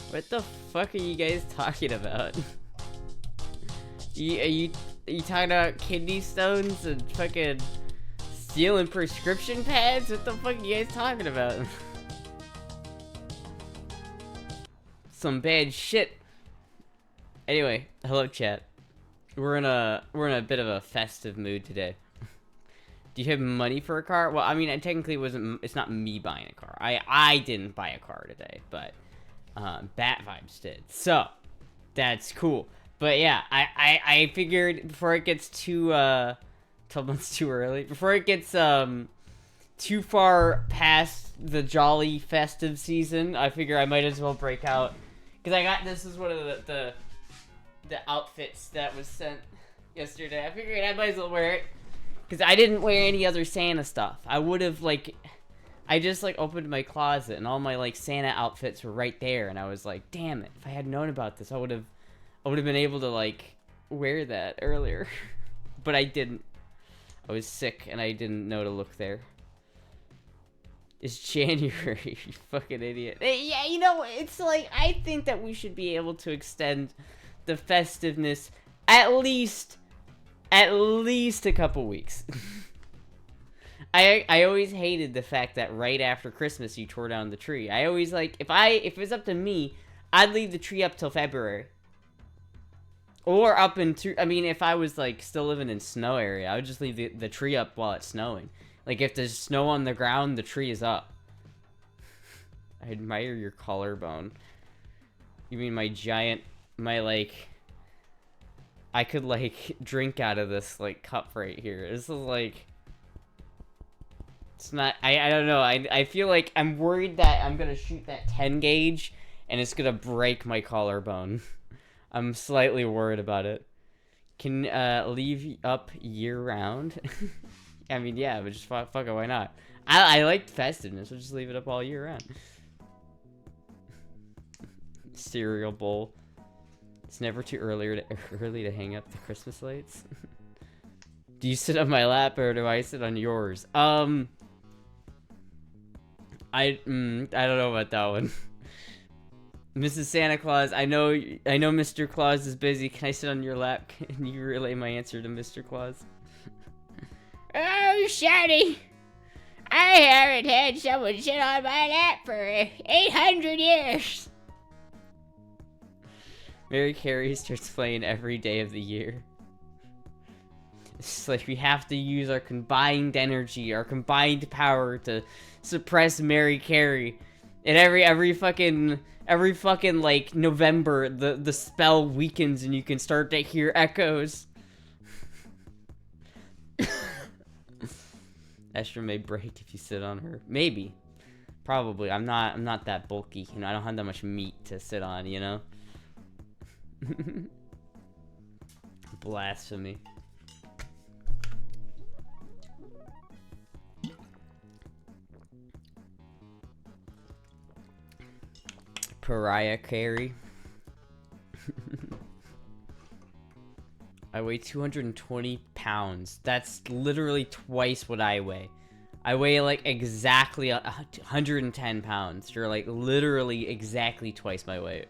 What the fuck are you guys talking about? Are you talking about kidney stones and fucking stealing prescription pads? What the fuck are you guys talking about? Some bad shit. Anyway, hello chat. We're in a bit of a festive mood today. Do you have money for a car? Well, I mean, it technically wasn't. It's not me buying a car. I didn't buy a car today, but Bat Vibes did. So that's cool. But yeah, I figured before it gets too 12 months too early, before it gets too far past the jolly festive season, I figure I might as well break out, because this is one of the outfits that was sent yesterday. I figured I might as well wear it, because I didn't wear any other Santa stuff. I would have, I just, opened my closet, and all my, Santa outfits were right there, and I was like, damn it, if I had known about this, I would have been able to, wear that earlier. But I didn't. I was sick, and I didn't know to look there. It's January, you fucking idiot. Yeah, it's I think that we should be able to extend the festiveness at least a couple weeks. I always hated the fact that right after Christmas you tore down the tree. I always if it was up to me, I'd leave the tree up till February. Or up into, if I was still living in snow area, I would just leave the tree up while it's snowing. If there's snow on the ground, the tree is up. I admire your collarbone. You mean my giant, I could drink out of this cup right here. This is it's not, I don't know. I feel I'm worried that I'm gonna shoot that 10 gauge and it's gonna break my collarbone. I'm slightly worried about it. Can leave up year round? Yeah, but just fuck it, why not? I like festiveness, we'll just leave it up all year round. Cereal bowl. It's never too early to hang up the Christmas lights. Do you sit on my lap or do I sit on yours? I don't know about that one. Mrs. Santa Claus, I know Mr. Claus is busy. Can I sit on your lap? Can you relay my answer to Mr. Claus? Oh, Shady! I haven't had someone sit on my lap for 800 years. Mary Carey starts playing every day of the year. It's we have to use our combined energy, our combined power to suppress Mary Carey. And every fucking November, the spell weakens and you can start to hear echoes. Astra may break if you sit on her. Maybe. Probably. I'm not that bulky, I don't have that much meat to sit on, Blasphemy. Pariah Carey. I weigh 220 pounds. That's literally twice what I weigh. I weigh exactly 110 pounds. You're literally exactly twice my weight.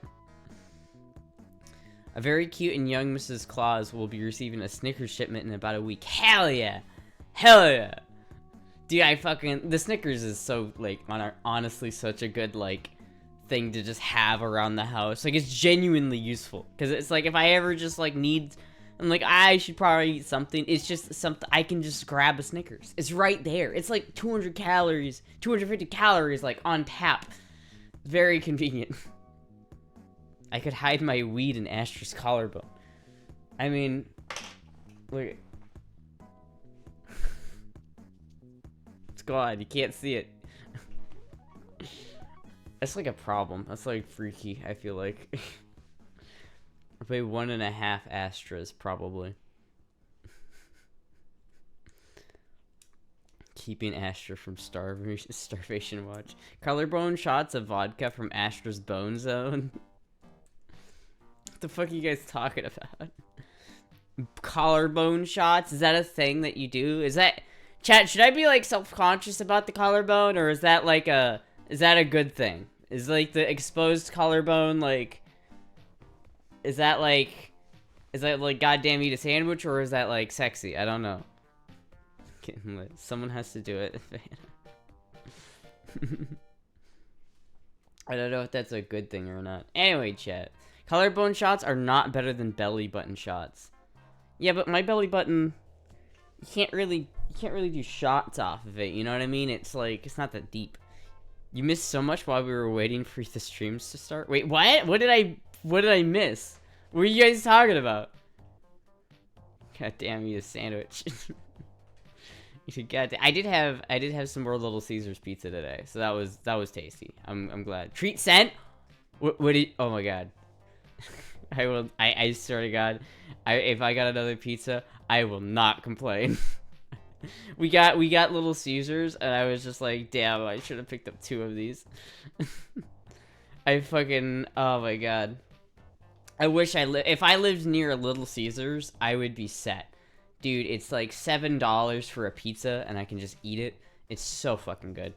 A very cute and young Mrs. Claus will be receiving a Snickers shipment in about a week. Hell yeah! Hell yeah! Dude, the Snickers is so, honestly such a good, thing to just have around the house. It's genuinely useful. Because it's if I ever just, need... I'm I should probably eat something. It's just something... I can just grab a Snickers. It's right there. It's 200 calories, 250 calories, on tap. Very convenient. I could hide my weed in Astra's collarbone. Look at... It's gone. You can't see it. That's a problem. That's freaky, I feel like. I weigh 1.5 Astras, probably. Keeping Astra from starvation watch. Collarbone shots of vodka from Astra's bone zone. What the fuck are you guys talking about? Collarbone shots? Is that a thing that you do? Is that... Chat, should I be self-conscious about the collarbone? Or is that is that a good thing? Is like the exposed collarbone like? Is that like goddamn eat a sandwich, or is that like sexy? I don't know. Someone has to do it. I don't know if that's a good thing or not. Anyway, chat. Collarbone shots are not better than belly button shots. Yeah, but my belly button, you can't really do shots off of it. You know what I mean? It's like, it's not that deep. You missed so much while we were waiting for the streams to start. Wait, what? What did I miss? What are you guys talking about? God damn, you a sandwich. God, I did have some more Little Caesars pizza today, so that was tasty. I'm glad. Treat sent. What did? Oh my god. I swear to God, if I got another pizza, I will not complain. we got Little Caesars, and I was just like, damn, I should have picked up 2 of these. Oh my god. I wish if I lived near a Little Caesars, I would be set. Dude, it's like $7 for a pizza, and I can just eat it. It's so fucking good.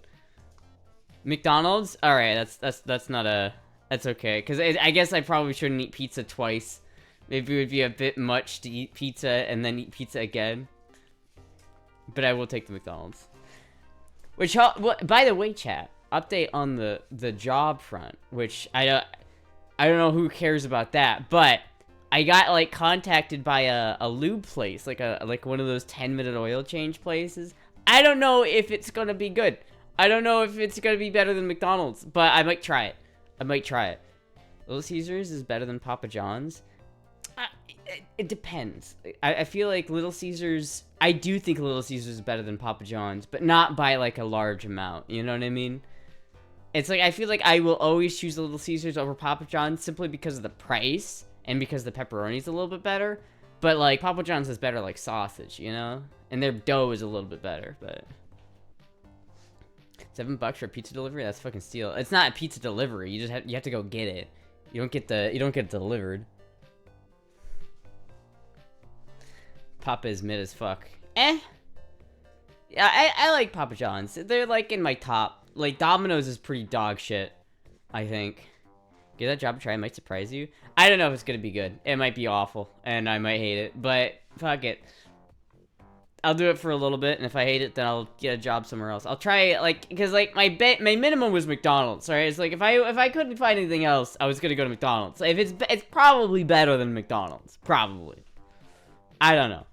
McDonald's? Alright, that's not a... That's okay, because I guess I probably shouldn't eat pizza twice. Maybe it would be a bit much to eat pizza and then eat pizza again. But I will take the McDonald's. Which, by the way, chat, update on the job front, which I don't know who cares about that, but I got like contacted by a lube place, like one of those 10-minute oil change places. I don't know if it's gonna be good. I don't know if it's gonna be better than McDonald's, but I might try it. Little Caesars is better than Papa John's. It depends. I feel like Little Caesars... I do think Little Caesars is better than Papa John's, but not by, like, a large amount. You know what I mean? It's like, I feel like I will always choose Little Caesars over Papa John's simply because of the price and because the pepperoni's a little bit better. But, like, Papa John's is better, like, sausage, you know? And their dough is a little bit better, but... $7 for a pizza delivery? That's fucking steal. It's not a pizza delivery. You have to go get it. You don't get it delivered. Papa is mid as fuck. Yeah, I like Papa John's. They're like in my top. Like Domino's is pretty dog shit, I think. Give that job a try. It might surprise you. I don't know if it's gonna be good. It might be awful, and I might hate it. But fuck it. I'll do it for a little bit, and if I hate it, then I'll get a job somewhere else. I'll try, like, because, like, my minimum was McDonald's, right? It's like, if I couldn't find anything else, I was gonna go to McDonald's. If it's probably better than McDonald's. Probably. I don't know.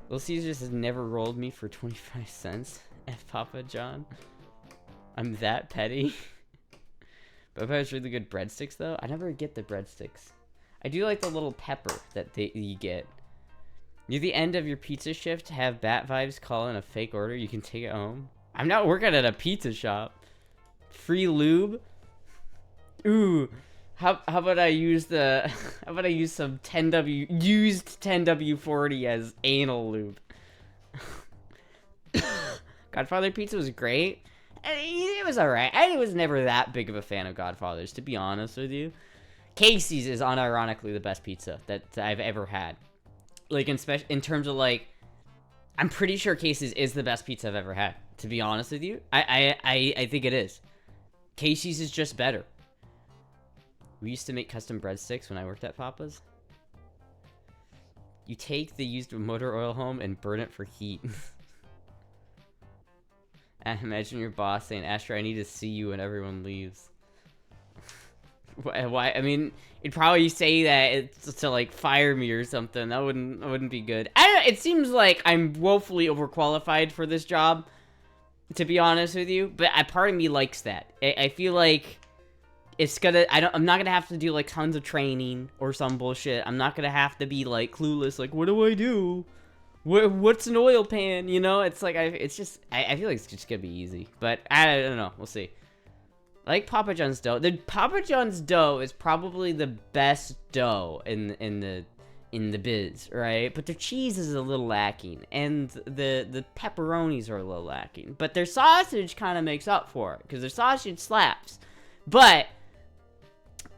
Little Caesars has never rolled me for 25 cents at Papa John. I'm that petty. But has really good breadsticks, though. I never get the breadsticks. I do like the little pepper that you get. Near the end of your pizza shift, have Bat Vibes call in a fake order. You can take it home. I'm not working at a pizza shop. Free lube. Ooh, how about I use the? How about I use some 10W used 10W40 as anal lube? Godfather pizza was great. It was alright. I was never that big of a fan of Godfather's, to be honest with you. Casey's is unironically the best pizza that I've ever had. Like, in terms of, like, I'm pretty sure Casey's is the best pizza I've ever had, to be honest with you. I think it is. Casey's is just better. We used to make custom breadsticks when I worked at Papa's. You take the used motor oil home and burn it for heat. Imagine your boss saying, Astra, I need to see you when everyone leaves. Why? I mean, it'd probably say that it's to like fire me or something. That wouldn't be good. I don't know, it seems like I'm woefully overqualified for this job, to be honest with you. But a part of me likes that. I feel like it's gonna. I'm not gonna have to do like tons of training or some bullshit. I'm not gonna have to be like clueless. Like, what do I do? What's an oil pan? You know, it's like I feel like it's just gonna be easy. But I don't know. We'll see. I like Papa John's dough. The Papa John's dough is probably the best dough in the biz, right? But their cheese is a little lacking, and the pepperonis are a little lacking. But their sausage kind of makes up for it because their sausage slaps. But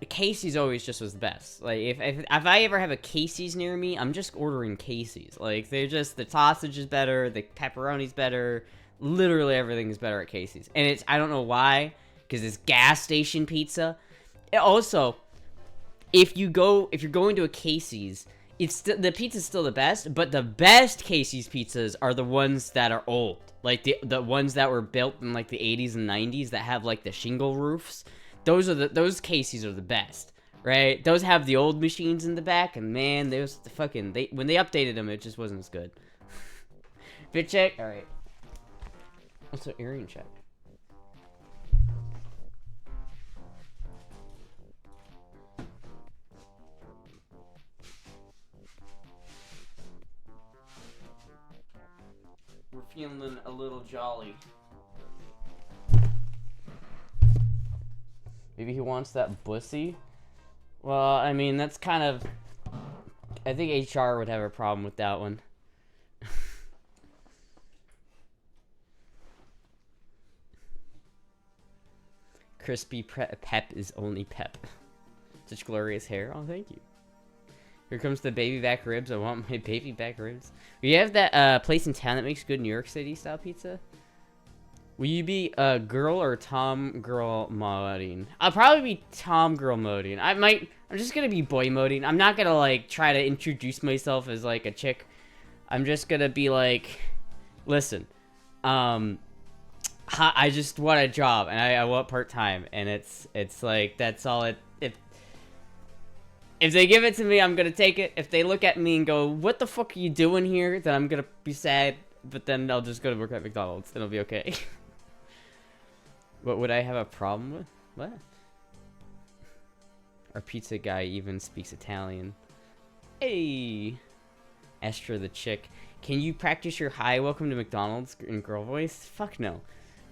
Casey's always just was the best. Like if I ever have a Casey's near me, I'm just ordering Casey's. Like they're just the sausage is better, the pepperoni's better, literally everything is better at Casey's, and I don't know why. because it's gas station pizza. And also, if you're going to a Casey's, the pizza's still the best, but the best Casey's pizzas are the ones that are old, like the ones that were built in like the 80s and 90s that have like the shingle roofs. Those Casey's are the best, right? Those have the old machines in the back, and man, when they updated them, it just wasn't as good. Fit check, all right. Also, earring check. We're feeling a little jolly. Maybe he wants that bussy? Well, I mean, that's kind of... I think HR would have a problem with that one. Crispy pep is only pep. Such glorious hair. Oh, thank you. Here comes the baby back ribs. I want my baby back ribs. We have that place in town that makes good New York City style pizza. Will you be girl or Tom girl moding? I'll probably be Tom girl moding. I'm just gonna be boy moding. I'm not gonna like try to introduce myself as like a chick. I'm just gonna be like, listen, I just want a job and I want part-time, and it's like that's all it. If they give it to me, I'm gonna take it. If they look at me and go, what the fuck are you doing here? Then I'm gonna be sad, but then I'll just go to work at McDonald's and it'll be okay. What would I have a problem with? What? Our pizza guy even speaks Italian. Hey! Astra the chick. Can you practice your hi welcome to McDonald's in girl voice? Fuck no.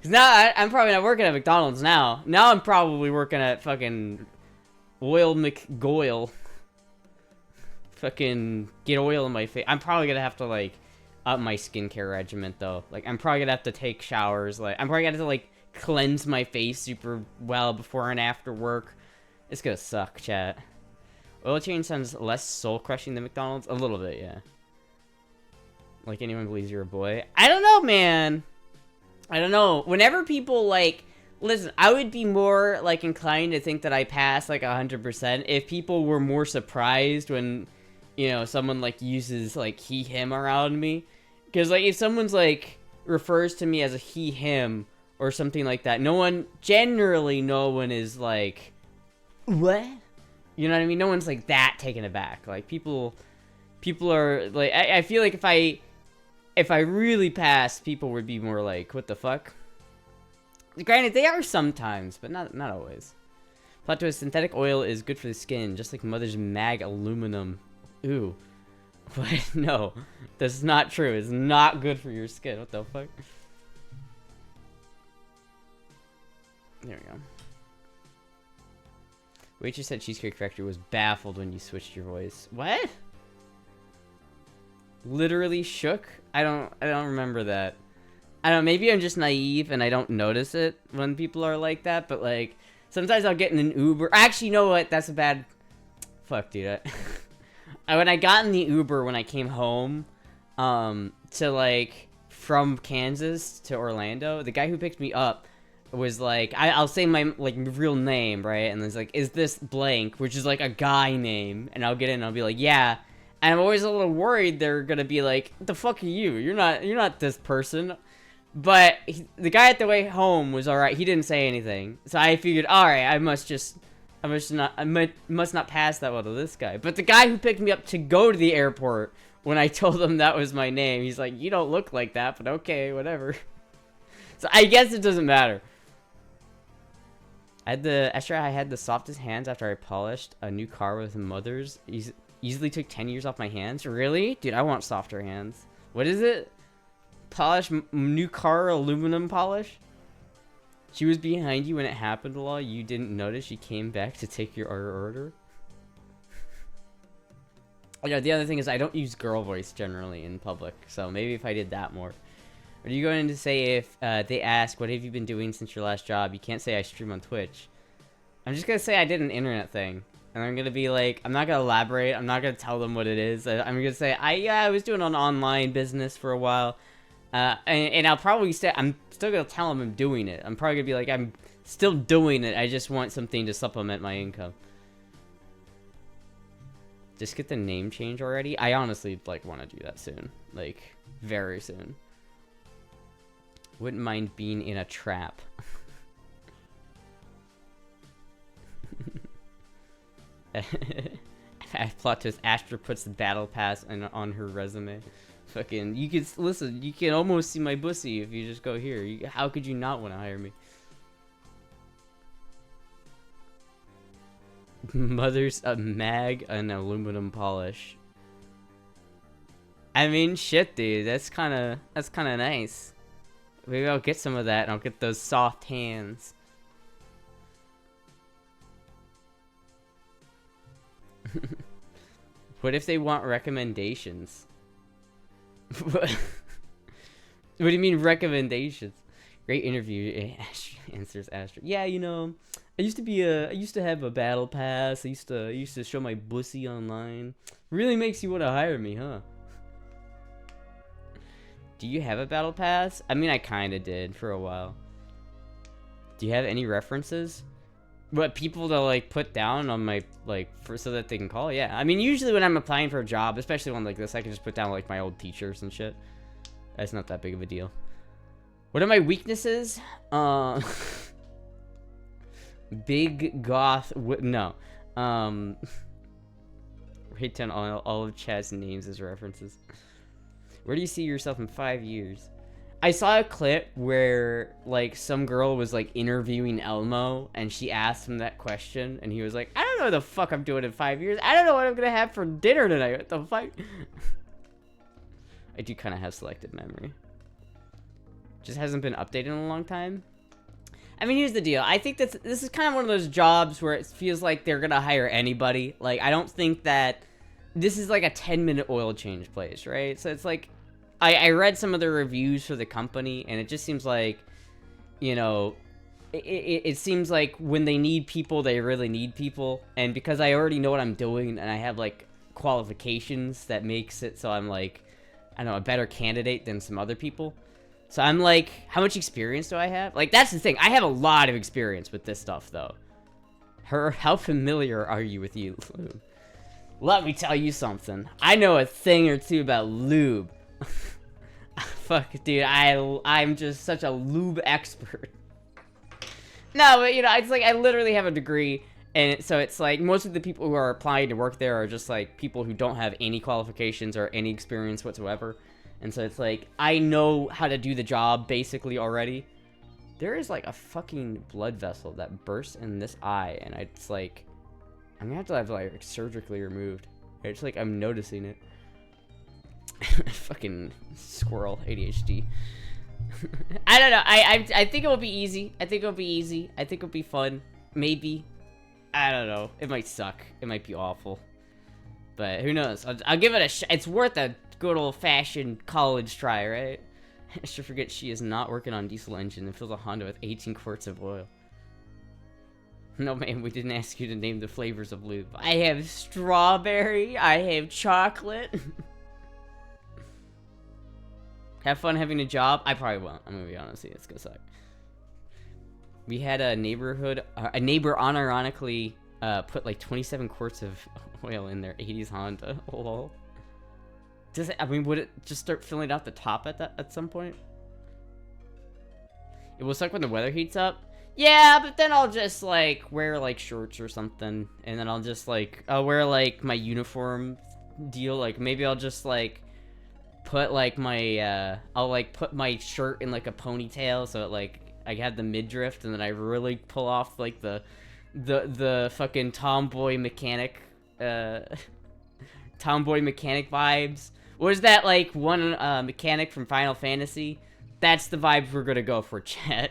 Cause now I'm probably not working at McDonald's now. Now I'm probably working at fucking Oil McGoyle. Fucking get oil in my face. I'm probably gonna have to like up my skincare regimen though. Like I'm probably gonna have to take showers. Like I'm probably gonna have to like cleanse my face super well before and after work. It's gonna suck, chat. Oil change sounds less soul crushing than McDonald's. A little bit, yeah. Like anyone believes you're a boy. I don't know, man. I don't know. Whenever people like, listen, I would be more like inclined to think that I pass like 100% if people were more surprised when, you know, someone like uses like he him around me. Because like if someone's like refers to me as a he him or something like that, no one is like, what? You know what I mean? No one's like that taken aback. Like people are like, I feel like if I really passed, people would be more like, what the fuck? Granted, they are sometimes, but not always. Plot twist, synthetic oil is good for the skin, just like Mother's Mag aluminum. Ooh. What? No. That's not true. It's not good for your skin. What the fuck? There we go. Waitress at Cheesecake Factory was baffled when you switched your voice. What? Literally shook? I don't remember that. I don't know, maybe I'm just naive and I don't notice it when people are like that, but like sometimes I'll get in an Uber. Actually, you know what? That's a bad fuck, dude. When I got in the Uber when I came home to like from Kansas to Orlando, the guy who picked me up was like, I'll say my like real name, right? And it's like, is this blank, which is like a guy name, and I'll get in and I'll be like, yeah. And I'm always a little worried they're gonna be like, what the fuck are you? You're not this person. But the guy at the way home was all right. He didn't say anything, so I figured, all right, I must not pass that well to this guy. But the guy who picked me up to go to the airport, when I told him that was my name, he's like, you don't look like that, but okay, whatever. So I guess it doesn't matter. I had the softest hands after I polished a new car with Mother's. Easily took 10 years off my hands. Really? Dude, I want softer hands. What is it? Polish new car aluminum polish? She was behind you when it happened, Law. You didn't notice. She came back to take your order. Yeah, the other thing is I don't use girl voice generally in public, so maybe if I did that more. Are you going to say if they ask, what have you been doing since your last job? You can't say I stream on Twitch. I'm just going to say I did an internet thing. And I'm going to be like, I'm not going to elaborate. I'm not going to tell them what it is. I'm going to say, I was doing an online business for a while. And I'll probably say, I'm still gonna tell him I'm doing it. I'm probably gonna be like, I'm still doing it. I just want something to supplement my income. Just get the name change already. I honestly like want to do that soon, like very soon. Wouldn't mind being in a trap. Plot twist: Astra puts the battle pass on her resume. Fucking, you can listen. You can almost see my pussy if you just go here. How could you not want to hire me? Mother's a mag and aluminum polish. I mean, shit, dude. That's kind of nice. Maybe I'll get some of that and I'll get those soft hands. What if they want recommendations? What do you mean recommendations? Great interview. Answers Astra. Yeah, you know, I used to have a battle pass. I used to show my bussy online. Really makes you want to hire me, huh? Do you have a battle pass? I mean, I kind of did for a while. Do you have any references? What, people to like put down on my so that they can call? Yeah, I mean, usually when I'm applying for a job, especially one like this, I can just put down like my old teachers and shit. That's not that big of a deal. What are my weaknesses? Big goth. No. Write down all of Chad's names as references. Where do you see yourself in 5 years? I saw a clip where, like, some girl was, like, interviewing Elmo, and she asked him that question, and he was like, I don't know what the fuck I'm doing in 5 years. I don't know what I'm gonna have for dinner tonight. What the fuck? I do kind of have selective memory. Just hasn't been updated in a long time. I mean, here's the deal. I think this is kind of one of those jobs where it feels like they're gonna hire anybody. Like, I don't think that this is like a 10-minute oil change place, right? So it's like, I read some of the reviews for the company, and it just seems like, you know, it seems like when they need people, they really need people. And because I already know what I'm doing, and I have, like, qualifications, that makes it so I'm, like, I don't know, a better candidate than some other people. So I'm like, how much experience do I have? Like, that's the thing. I have a lot of experience with this stuff, though. How familiar are you with lube? Let me tell you something. I know a thing or two about lube. Fuck, dude, I'm just such a lube expert. No, but, you know, it's like, I literally have a degree, and so it's like, most of the people who are applying to work there are just, like, people who don't have any qualifications or any experience whatsoever. And so it's like, I know how to do the job, basically, already. There is, like, a fucking blood vessel that bursts in this eye, and it's like, I'm gonna have to, like, surgically removed. It's like, I'm noticing it. Fucking squirrel, ADHD. I don't know. I think it will be easy. I think it'll be easy. I think it'll be fun. Maybe. I don't know. It might suck. It might be awful. But who knows? I'll give it a shot. It's worth a good old-fashioned college try, right? I should forget she is not working on diesel engine and fills a Honda with 18 quarts of oil. No, man, we didn't ask you to name the flavors of lube. I have strawberry. I have chocolate. Have fun having a job? I probably won't. I'm gonna be honest with you. It's gonna suck. We had a neighbor unironically put like 27 quarts of oil in their 80s Honda. Lol. Does it, I mean, would it just start filling out the top at some point? It will suck when the weather heats up. Yeah, but then I'll just like wear like shorts or something, and then I'll just like I'll wear like my uniform deal. Like maybe I'll just like put like my I'll like put my shirt in like a ponytail so it like I have the midriff, and then I really pull off like the fucking tomboy mechanic vibes. What is that, like one mechanic from Final Fantasy? That's the vibes we're gonna go for, chat.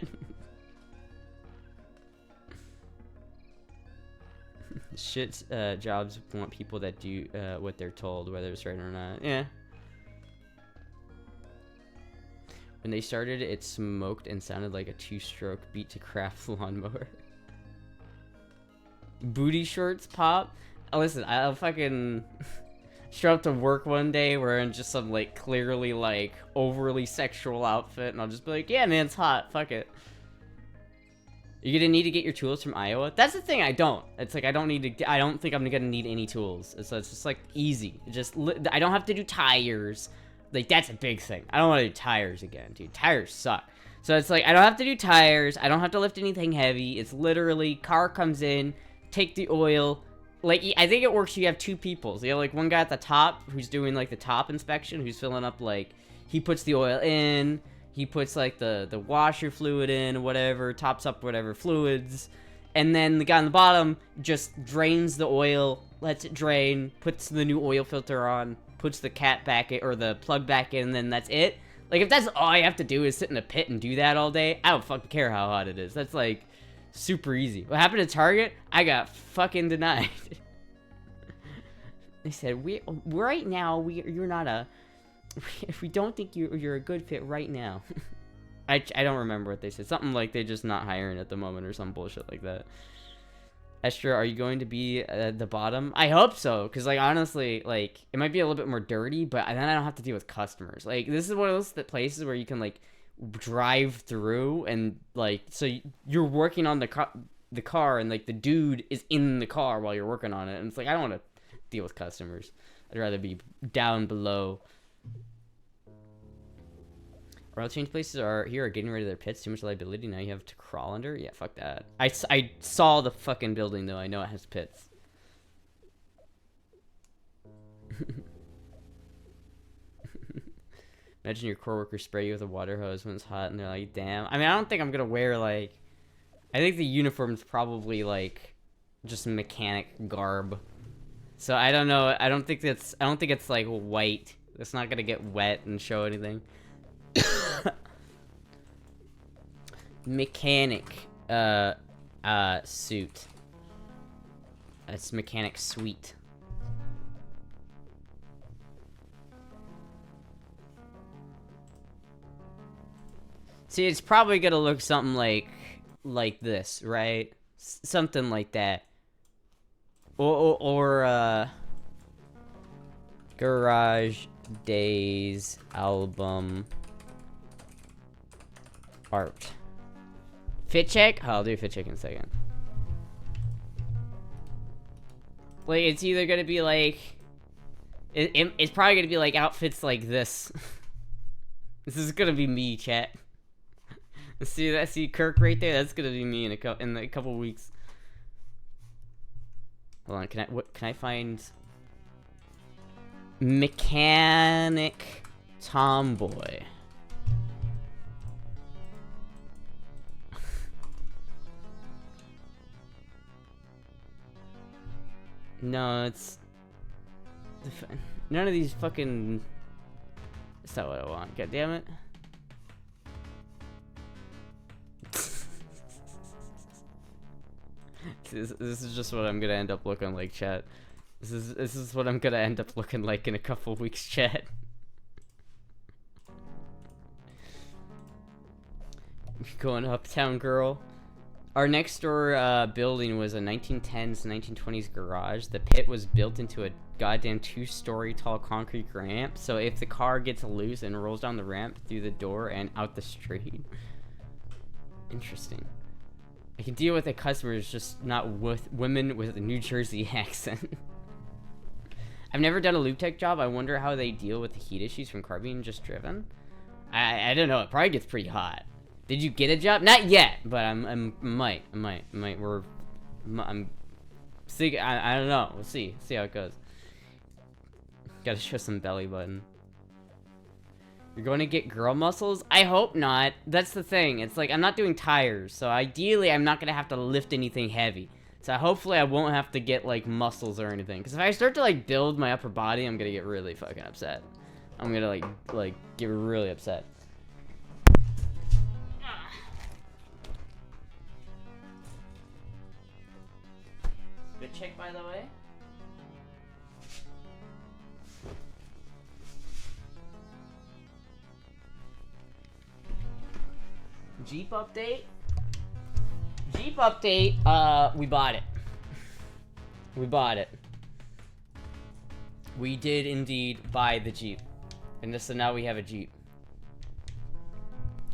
Shit, jobs want people that do what they're told, whether it's right or not. Yeah. When they started, it smoked and sounded like a 2-stroke beat to craft lawnmower. Booty shorts pop. Oh, listen, I'll fucking show up to work one day wearing just some, like, clearly, like, overly sexual outfit, and I'll just be like, yeah, man, it's hot, fuck it. You're gonna need to get your tools from Iowa? That's the thing, I don't. It's like, I don't think I'm gonna need any tools. So it's just, like, easy. I don't have to do tires. Like, that's a big thing. I don't want to do tires again, dude. Tires suck. So it's like, I don't have to do tires. I don't have to lift anything heavy. It's literally, car comes in, take the oil. Like, I think it works, you have two people. So you have, like, one guy at the top who's doing, like, the top inspection, who's filling up, like, he puts the oil in, he puts, like, the washer fluid in, whatever, tops up whatever fluids, and then the guy on the bottom just drains the oil, lets it drain, puts the new oil filter on, puts the cap back in, or the plug back in, and then that's it. Like, if that's all I have to do is sit in a pit and do that all day, I don't fucking care how hot it is. That's, like, super easy. What happened to Target? I got fucking denied. They said, right now, you're not a... If we don't think you're a good fit right now. I don't remember what they said. Something like they're just not hiring at the moment or some bullshit like that. Astra, are you going to be at the bottom? I hope so, because, like, honestly, like, it might be a little bit more dirty, but then I don't have to deal with customers. Like, this is one of those places where you can, like, drive through and, like, so you're working on the car and, like, the dude is in the car while you're working on it. And it's like, I don't want to deal with customers. I'd rather be down below. Oil change places are getting rid of their pits. Too much liability. Now you have to crawl under. Yeah, fuck that. I saw the fucking building though. I know it has pits. Imagine your coworkers spray you with a water hose when it's hot, and they're like, "Damn." I mean, I don't think I'm gonna wear like. I think the uniform's probably like, just mechanic garb. So I don't know. I don't think it's like white. It's not gonna get wet and show anything. Mechanic suit. That's mechanic suite. See, it's probably gonna look something like this, right? Something like that. Or Garage Days album art. Fit check? Oh, I'll do a fit check in a second. Like, it's either gonna be like... It's probably gonna be like outfits like this. This is gonna be me, chat. See Kirk right there? That's gonna be me in a couple weeks. Hold on, can I find... Mechanic Tomboy. No, it's... None of these fucking... That's not what I want. God damn it. This is just what I'm gonna end up looking like, chat. This is what I'm gonna end up looking like in a couple weeks, chat. Going uptown, girl. Our next door building was a 1910s, 1920s garage. The pit was built into a goddamn 2-story tall concrete ramp, so if the car gets loose and rolls down the ramp through the door and out the street. Interesting. I can deal with the customers, just not with women with a New Jersey accent. I've never done a lube tech job. I wonder how they deal with the heat issues from car being just driven. I don't know. It probably gets pretty hot. Did you get a job? Not yet, but I might. I'm see. I don't know. We'll see. See how it goes. Gotta show some belly button. You're going to get girl muscles? I hope not. That's the thing. It's like, I'm not doing tires, so ideally I'm not going to have to lift anything heavy. So hopefully I won't have to get, like, muscles or anything. Because if I start to, like, build my upper body, I'm going to get really fucking upset. I'm going to, like, get really upset. Good check, by the way. Jeep update. Jeep update. We bought it. We bought it. We did indeed buy the Jeep. And so now we have a Jeep.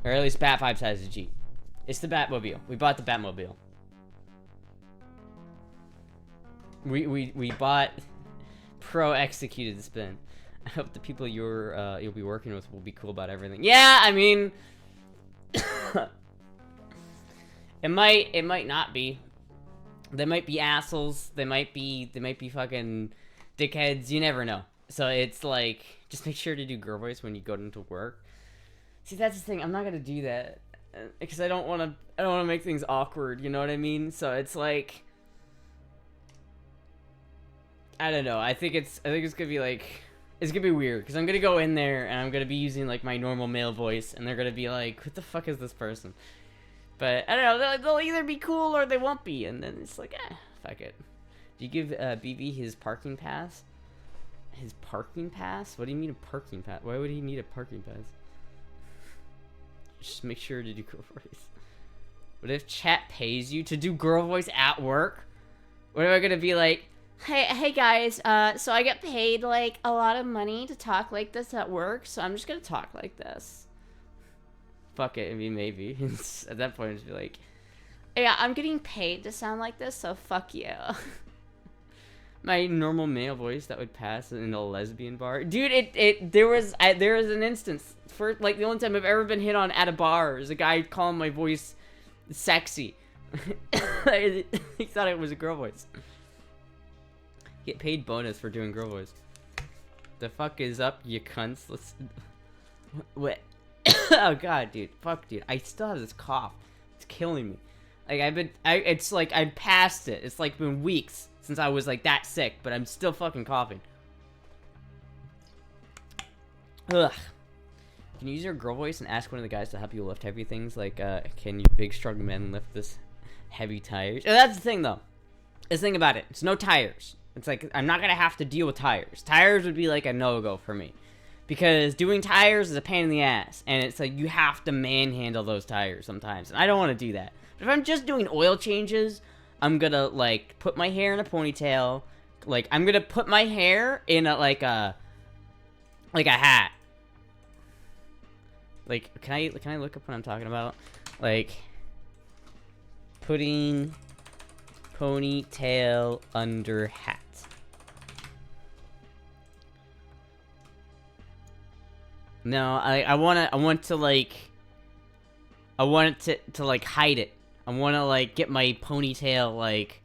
Or at least Bat Vibes has a Jeep. It's the Batmobile. We bought the Batmobile. We bought Pro executed spin. I hope the people you'll be working with will be cool about everything. Yeah, I mean it might not be. They might be assholes. They might be fucking dickheads. You never know. So it's like, just make sure to do girl voice when you go into work. See, that's the thing. I'm not gonna do that because I don't want to make things awkward. You know what I mean? So it's like, I don't know. I think it's gonna be like, it's gonna be weird because I'm gonna go in there and I'm gonna be using like my normal male voice, and they're gonna be like, "What the fuck is this person?" But I don't know. They'll either be cool or they won't be, and then it's like, fuck it. Do you give BB his parking pass? His parking pass? What do you mean a parking pass? Why would he need a parking pass? Just make sure to do girl voice. What if chat pays you to do girl voice at work? What am I gonna be like? Hey guys, so I get paid like a lot of money to talk like this at work, so I'm just gonna talk like this. Fuck it, I mean, maybe. At that point, it's be like, yeah, I'm getting paid to sound like this, so fuck you. My normal male voice that would pass in a lesbian bar. Dude, there was an instance, for like the only time I've ever been hit on at a bar is a guy calling my voice sexy. He thought it was a girl voice. Get paid bonus for doing girl voice. The fuck is up, you cunts? Let's... What? Oh god, dude. Fuck, dude. I still have this cough. It's killing me. Like, it's like, I'm past it. It's like been weeks since I was like that sick, but I'm still fucking coughing. Ugh. Can you use your girl voice and ask one of the guys to help you lift heavy things? Like, can you big strong men lift this heavy tires? Oh, that's the thing, though. That's the thing about it. It's no tires. It's like, I'm not gonna have to deal with tires. Tires would be like a no-go for me. Because doing tires is a pain in the ass. And it's like, you have to manhandle those tires sometimes. And I don't want to do that. But if I'm just doing oil changes, I'm gonna, like, put my hair in a ponytail. Like, I'm gonna put my hair in a, like a hat. Like, can I look up what I'm talking about? Like, putting ponytail under hat. No, I want to like hide it. I want to like get my ponytail like,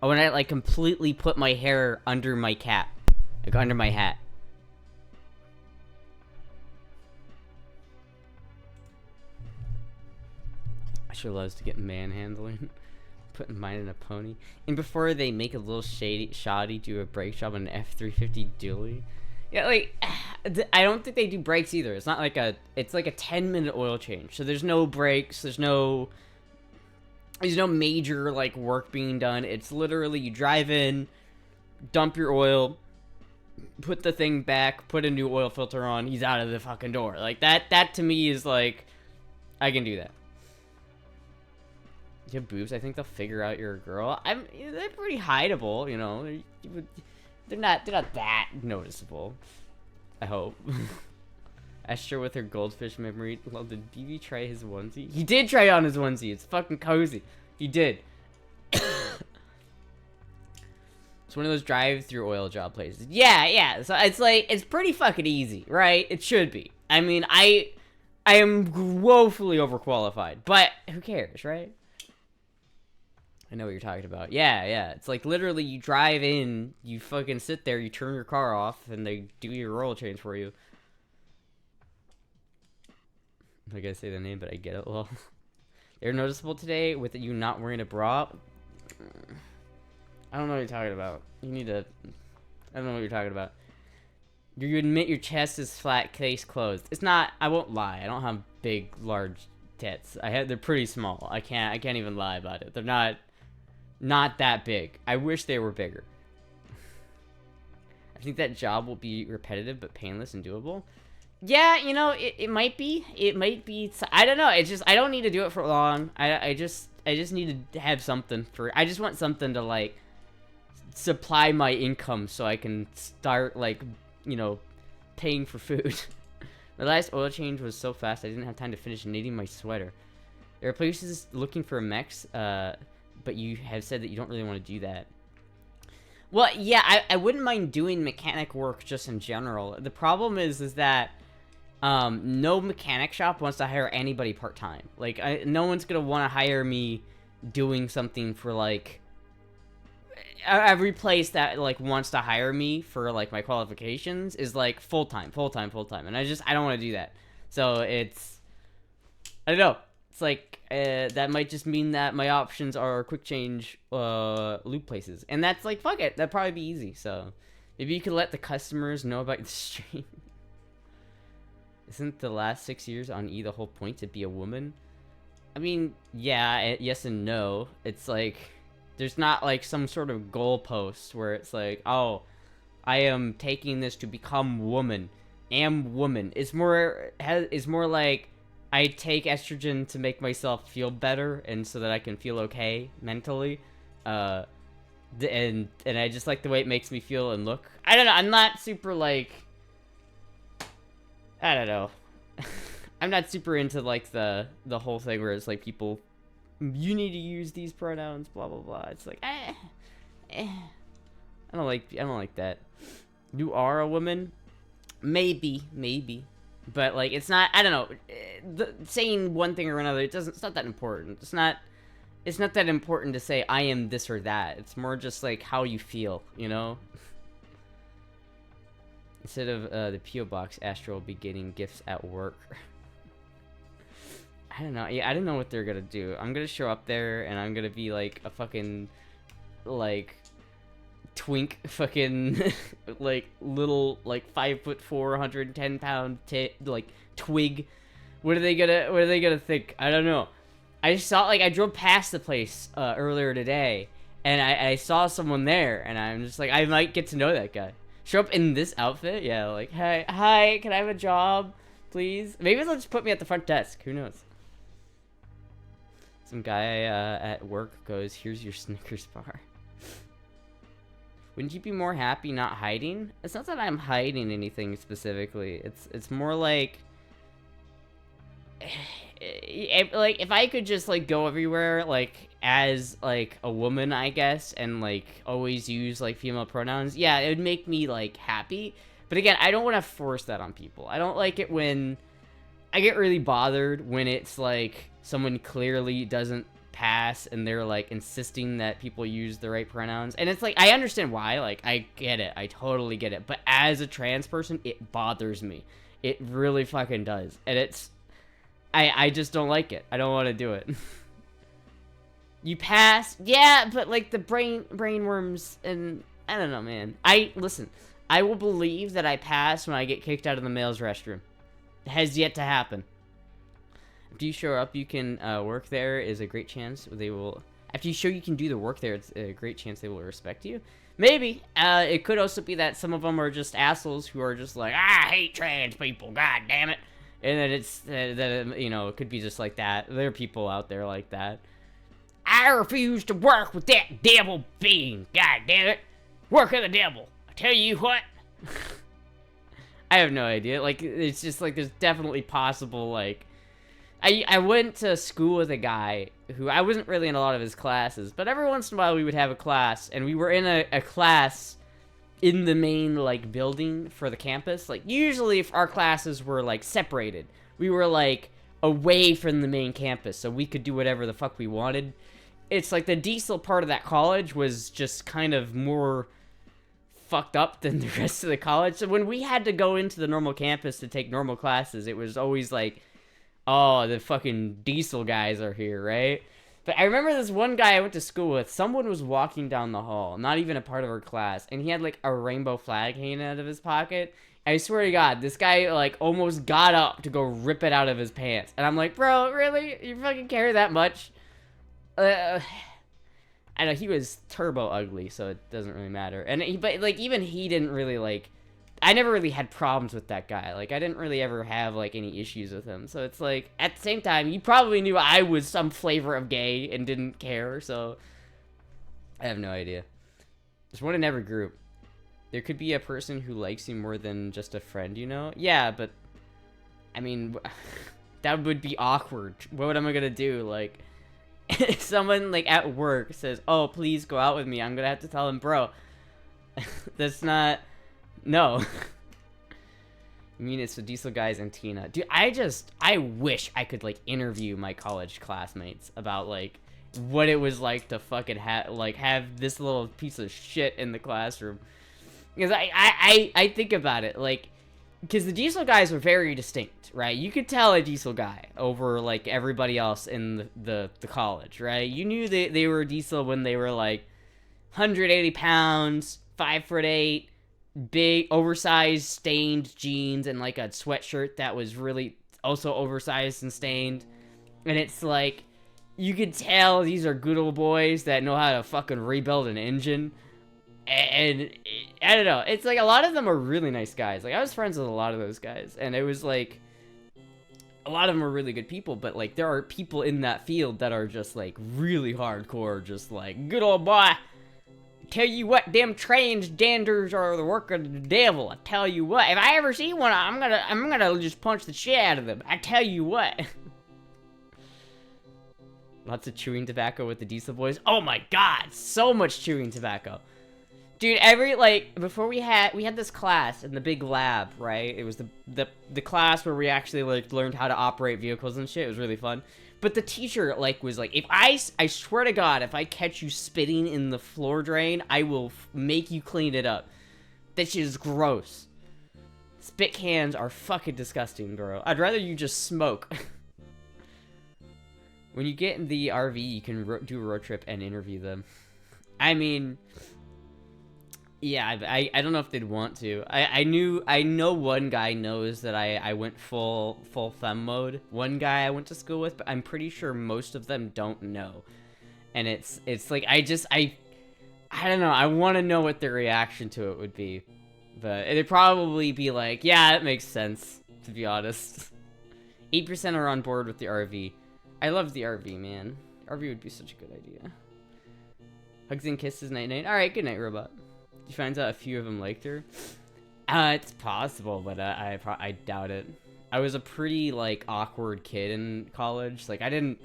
I want to like completely put my hair under my cap, like under my hat. I sure loves to get manhandling. Putting mine in a pony. And before they make a little shoddy do a brake job on an F-350 dually. Yeah, like, I don't think they do brakes either. It's not like it's like a 10-minute oil change. So there's no brakes, there's no major, like, work being done. It's literally, you drive in, dump your oil, put the thing back, put a new oil filter on, he's out of the fucking door. Like, that to me is, like, I can do that. You have boobs, I think they'll figure out you're a girl. They're pretty hideable, you know. They're not that noticeable. I hope. Astra with her goldfish memory. Well, did BB try his onesie? He did try on his onesie. It's fucking cozy. He did. It's one of those drive-through oil job places. Yeah. So it's like, it's pretty fucking easy, right? It should be. I mean, I am woefully overqualified, but who cares, right? I know what you're talking about. Yeah. It's like literally you drive in, you fucking sit there, you turn your car off, and they do your oil change for you. I gotta say the name, but I get it. Well, they're noticeable today with you not wearing a bra. I don't know what you're talking about. You need to... I don't know what you're talking about. You admit your chest is flat, case closed. It's not... I won't lie. I don't have big, large tits. They're pretty small. I can't even lie about it. They're not that big. I wish they were bigger. I think that job will be repetitive but painless and doable. Yeah, you know, it might be. It might be. I don't know. It's just, I don't need to do it for long. I just need to have something for... I just want something to, like, supply my income so I can start, like, you know, paying for food. The last oil change was so fast I didn't have time to finish knitting my sweater. There are places looking for mechs, but you have said that you don't really want to do that. Well, yeah, I wouldn't mind doing mechanic work just in general. The problem is that no mechanic shop wants to hire anybody part-time. Like, no one's gonna want to hire me doing something for, like, every place that, like, wants to hire me for, like, my qualifications is, like, full-time, and I don't want to do that. So it's, I don't know, it's like, that might just mean that my options are quick change loot places, and that's, like, fuck it, that'd probably be easy. So maybe you could let the customers know about the stream. Isn't the last 6 years on E the whole point, to be a woman? I mean, yeah, yes and no. It's like, there's not, like, some sort of goalpost where it's like, oh, I am taking this to become woman. Am woman. It's more like, I take estrogen to make myself feel better, and so that I can feel okay mentally. And I just like the way it makes me feel and look. I don't know, I'm not super, like, I don't know. I'm not super into, like, the whole thing where it's like, people, you need to use these pronouns, blah blah blah. It's like, I don't like that. You are a woman, maybe, but, like, it's not, I don't know, saying one thing or another, it's not that important. It's not that important to say I am this or that. It's more just, like, how you feel, you know? Instead of the P.O. box, Astra will be getting gifts at work. I don't know. Yeah, I don't know what they're gonna do. I'm gonna show up there and I'm gonna be like a fucking, like, twink, fucking, like, little, like, 5'4", 110-pound, like, twig. What are they gonna think? I don't know. I just saw, like, I drove past the place earlier today, and I saw someone there, and I'm just like, I might get to know that guy. Show up in this outfit? Yeah, like, hi, can I have a job, please? Maybe they'll just put me at the front desk. Who knows? Some guy at work goes, here's your Snickers bar. Wouldn't you be more happy not hiding? It's not that I'm hiding anything specifically. It's more like, if I could just, like, go everywhere, like, as, like, a woman, I guess, and, like, always use, like, female pronouns, yeah, it would make me, like, happy. But again, I don't want to force that on people. I don't like it when, I get really bothered when it's, like, someone clearly doesn't pass and they're, like, insisting that people use the right pronouns. And it's like, I understand why, like, I get it, I totally get it. But as a trans person, it bothers me. It really fucking does. And it's, I just don't like it. I don't want to do it. You pass, yeah, but, like, the brainworms, and I don't know, man. Listen, I will believe that I pass when I get kicked out of the male's restroom. It has yet to happen. After you show up, you can work there. Is a great chance they will. After you show you can do the work there, it's a great chance they will respect you. Maybe. It could also be that some of them are just assholes who are just like, I hate trans people. God damn it. And then it's you know, it could be just like that. There are people out there like that. I refuse to work with that devil being. God damn it. Work of the devil. I tell you what. I have no idea. Like, it's just like, there's definitely possible, like, I went to school with a guy who, I wasn't really in a lot of his classes, but every once in a while we would have a class, and we were in a class in the main, like, building for the campus. Like, usually if our classes were, like, separated, we were, like, away from the main campus, so we could do whatever the fuck we wanted. It's like the diesel part of that college was just kind of more fucked up than the rest of the college. So when we had to go into the normal campus to take normal classes, it was always like, oh, the fucking diesel guys are here, right? But I remember this one guy I went to school with, someone was walking down the hall, not even a part of our class, and he had, like, a rainbow flag hanging out of his pocket. I swear to God, this guy, like, almost got up to go rip it out of his pants. And I'm like, bro, really? You fucking care that much? I know, he was turbo ugly, so it doesn't really matter. And but, like, even he didn't really, like, I never really had problems with that guy. Like, I didn't really ever have, like, any issues with him. So it's like, at the same time, he probably knew I was some flavor of gay and didn't care, so I have no idea. There's one in every group. There could be a person who likes you more than just a friend, you know? Yeah, but I mean, that would be awkward. What am I gonna do? Like, if someone like at work says, "Oh, please go out with me," I'm gonna have to tell them, "Bro, that's not. No." I mean, it's the Diesel guys and Tina. Dude, I wish I could like interview my college classmates about like what it was like to fucking have this little piece of shit in the classroom. Because I think about it, like, because the Diesel guys were very distinct, right? You could tell a Diesel guy over, like, everybody else in the college, right? You knew they were Diesel when they were, like, 180 pounds, 5'8", big, oversized, stained jeans, and, like, a sweatshirt that was really also oversized and stained. And it's, like, you could tell these are good old boys that know how to fucking rebuild an engine. And I don't know. It's like a lot of them are really nice guys. Like I was friends with a lot of those guys, and it was like a lot of them are really good people. But like there are people in that field that are just like really hardcore, just like good old boy. Tell you what, them transgenders are the work of the devil. I tell you what, if I ever see one, I'm gonna just punch the shit out of them. I tell you what. Lots of chewing tobacco with the Diesel boys. Oh my god, so much chewing tobacco. Dude, before we had this class in the big lab, right? It was the class where we actually, like, learned how to operate vehicles and shit. It was really fun. But the teacher, like, was like, I swear to God, if I catch you spitting in the floor drain, I will make you clean it up. That shit is gross. Spit cans are fucking disgusting, bro. I'd rather you just smoke. When you get in the RV, you can do a road trip and interview them. I mean... Yeah, I don't know if they'd want to. I know one guy knows that I went full femme mode. One guy I went to school with, but I'm pretty sure most of them don't know. And it's like I don't know. I want to know what their reaction to it would be. But it'd probably be like, yeah, it makes sense, to be honest. 8% are on board with the RV. I love the RV, man. RV would be such a good idea. Hugs and kisses, night-night. Alright, good night, robot. You find out a few of them liked her? It's possible, but I doubt it. I was a pretty, like, awkward kid in college. Like, I don't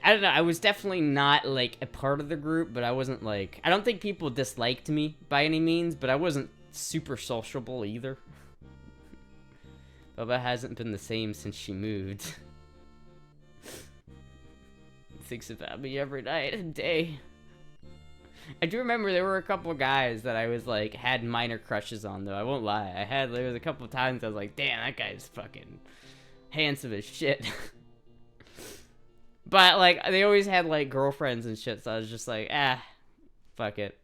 know, I was definitely not, like, a part of the group, but I wasn't, like... I don't think people disliked me by any means, but I wasn't super sociable either. Bubba hasn't been the same since she moved. Thinks about me every night and day. I do remember there were a couple guys that I was like had minor crushes on though. I won't lie. There was a couple of times I was like, damn, that guy's fucking handsome as shit. But like they always had like girlfriends and shit, so I was just like, fuck it.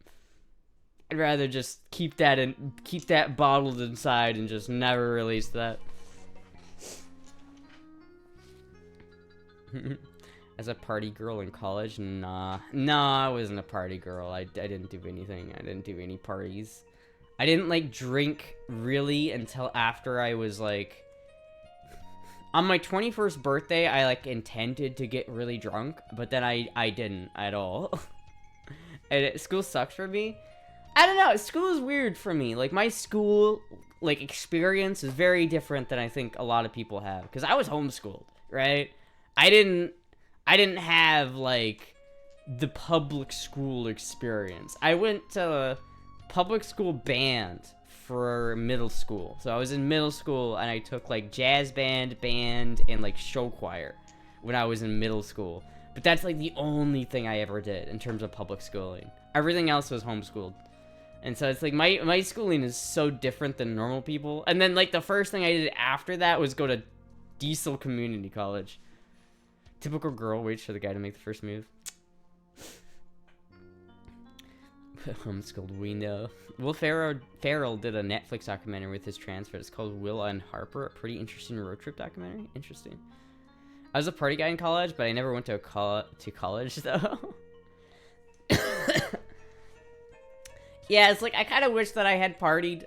I'd rather just keep that bottled inside and just never release that. As a party girl in college? Nah, I wasn't a party girl. I didn't do anything. I didn't do any parties. I didn't, like, drink, really, until after I was, like... On my 21st birthday, I, like, intended to get really drunk, but then I didn't at all. And school sucks for me. I don't know, school is weird for me. Like, my school, like, experience is very different than I think a lot of people have. Because I was homeschooled, right? I didn't have, like, the public school experience. I went to a public school band for middle school. So I was in middle school, and I took, like, jazz band, and, like, show choir when I was in middle school. But that's, like, the only thing I ever did in terms of public schooling. Everything else was homeschooled. And so it's, like, my schooling is so different than normal people. And then, like, the first thing I did after that was go to Diesel Community College. Typical girl waits for the guy to make the first move. Homeschooled, we know. Will Ferrell did a Netflix documentary with his transfer. It's called Will and Harper. A pretty interesting road trip documentary. Interesting. I was a party guy in college, but I never went to college, though. Yeah, it's like, I kind of wish that I had partied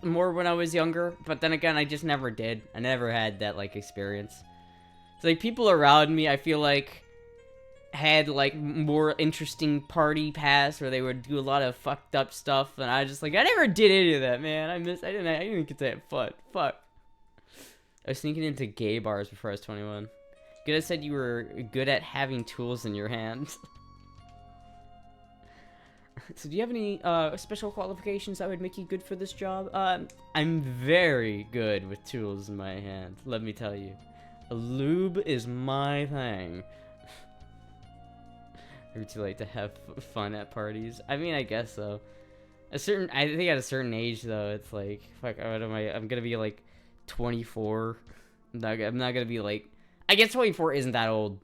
more when I was younger, but then again, I just never did. I never had that, like, experience. Like, people around me, I feel like had like more interesting party pass where they would do a lot of fucked up stuff, and I just like I never did any of that, man. I didn't get to have fun. Fuck. I was sneaking into gay bars before I was 21. Good, I said you were good at having tools in your hands. So do you have any special qualifications that would make you good for this job? I'm very good with tools in my hand, let me tell you. A lube is my thing. Never too late to have fun at parties. I mean, I guess so. I think at a certain age though, it's like, fuck, what am I? I'm gonna be like 24. I'm not gonna be like, I guess 24 isn't that old.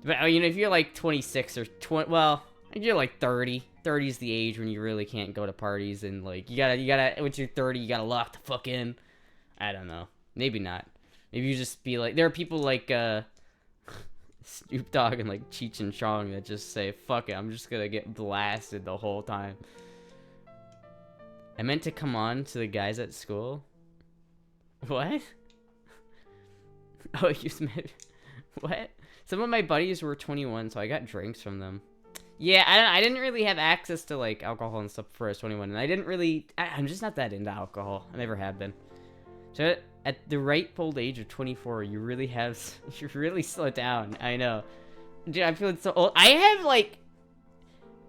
But you know, if you're like 26 or 20, well, if you're like 30. 30 is the age when you really can't go to parties, and like you gotta once you're 30 you gotta lock the fuck in. I don't know, maybe not. Maybe you just be like, there are people like Snoop Dogg and like Cheech and Chong that just say, fuck it, I'm just gonna get blasted the whole time. I meant to come on to the guys at school. What? Oh, you meant what? Some of my buddies were 21, so I got drinks from them. Yeah, I didn't really have access to, like, alcohol and stuff before I was 21, and I didn't really... I'm just not that into alcohol. I never have been. So, at the ripe old age of 24, you really have... You really slow down. I know. Dude, I'm feeling so old. I have, like,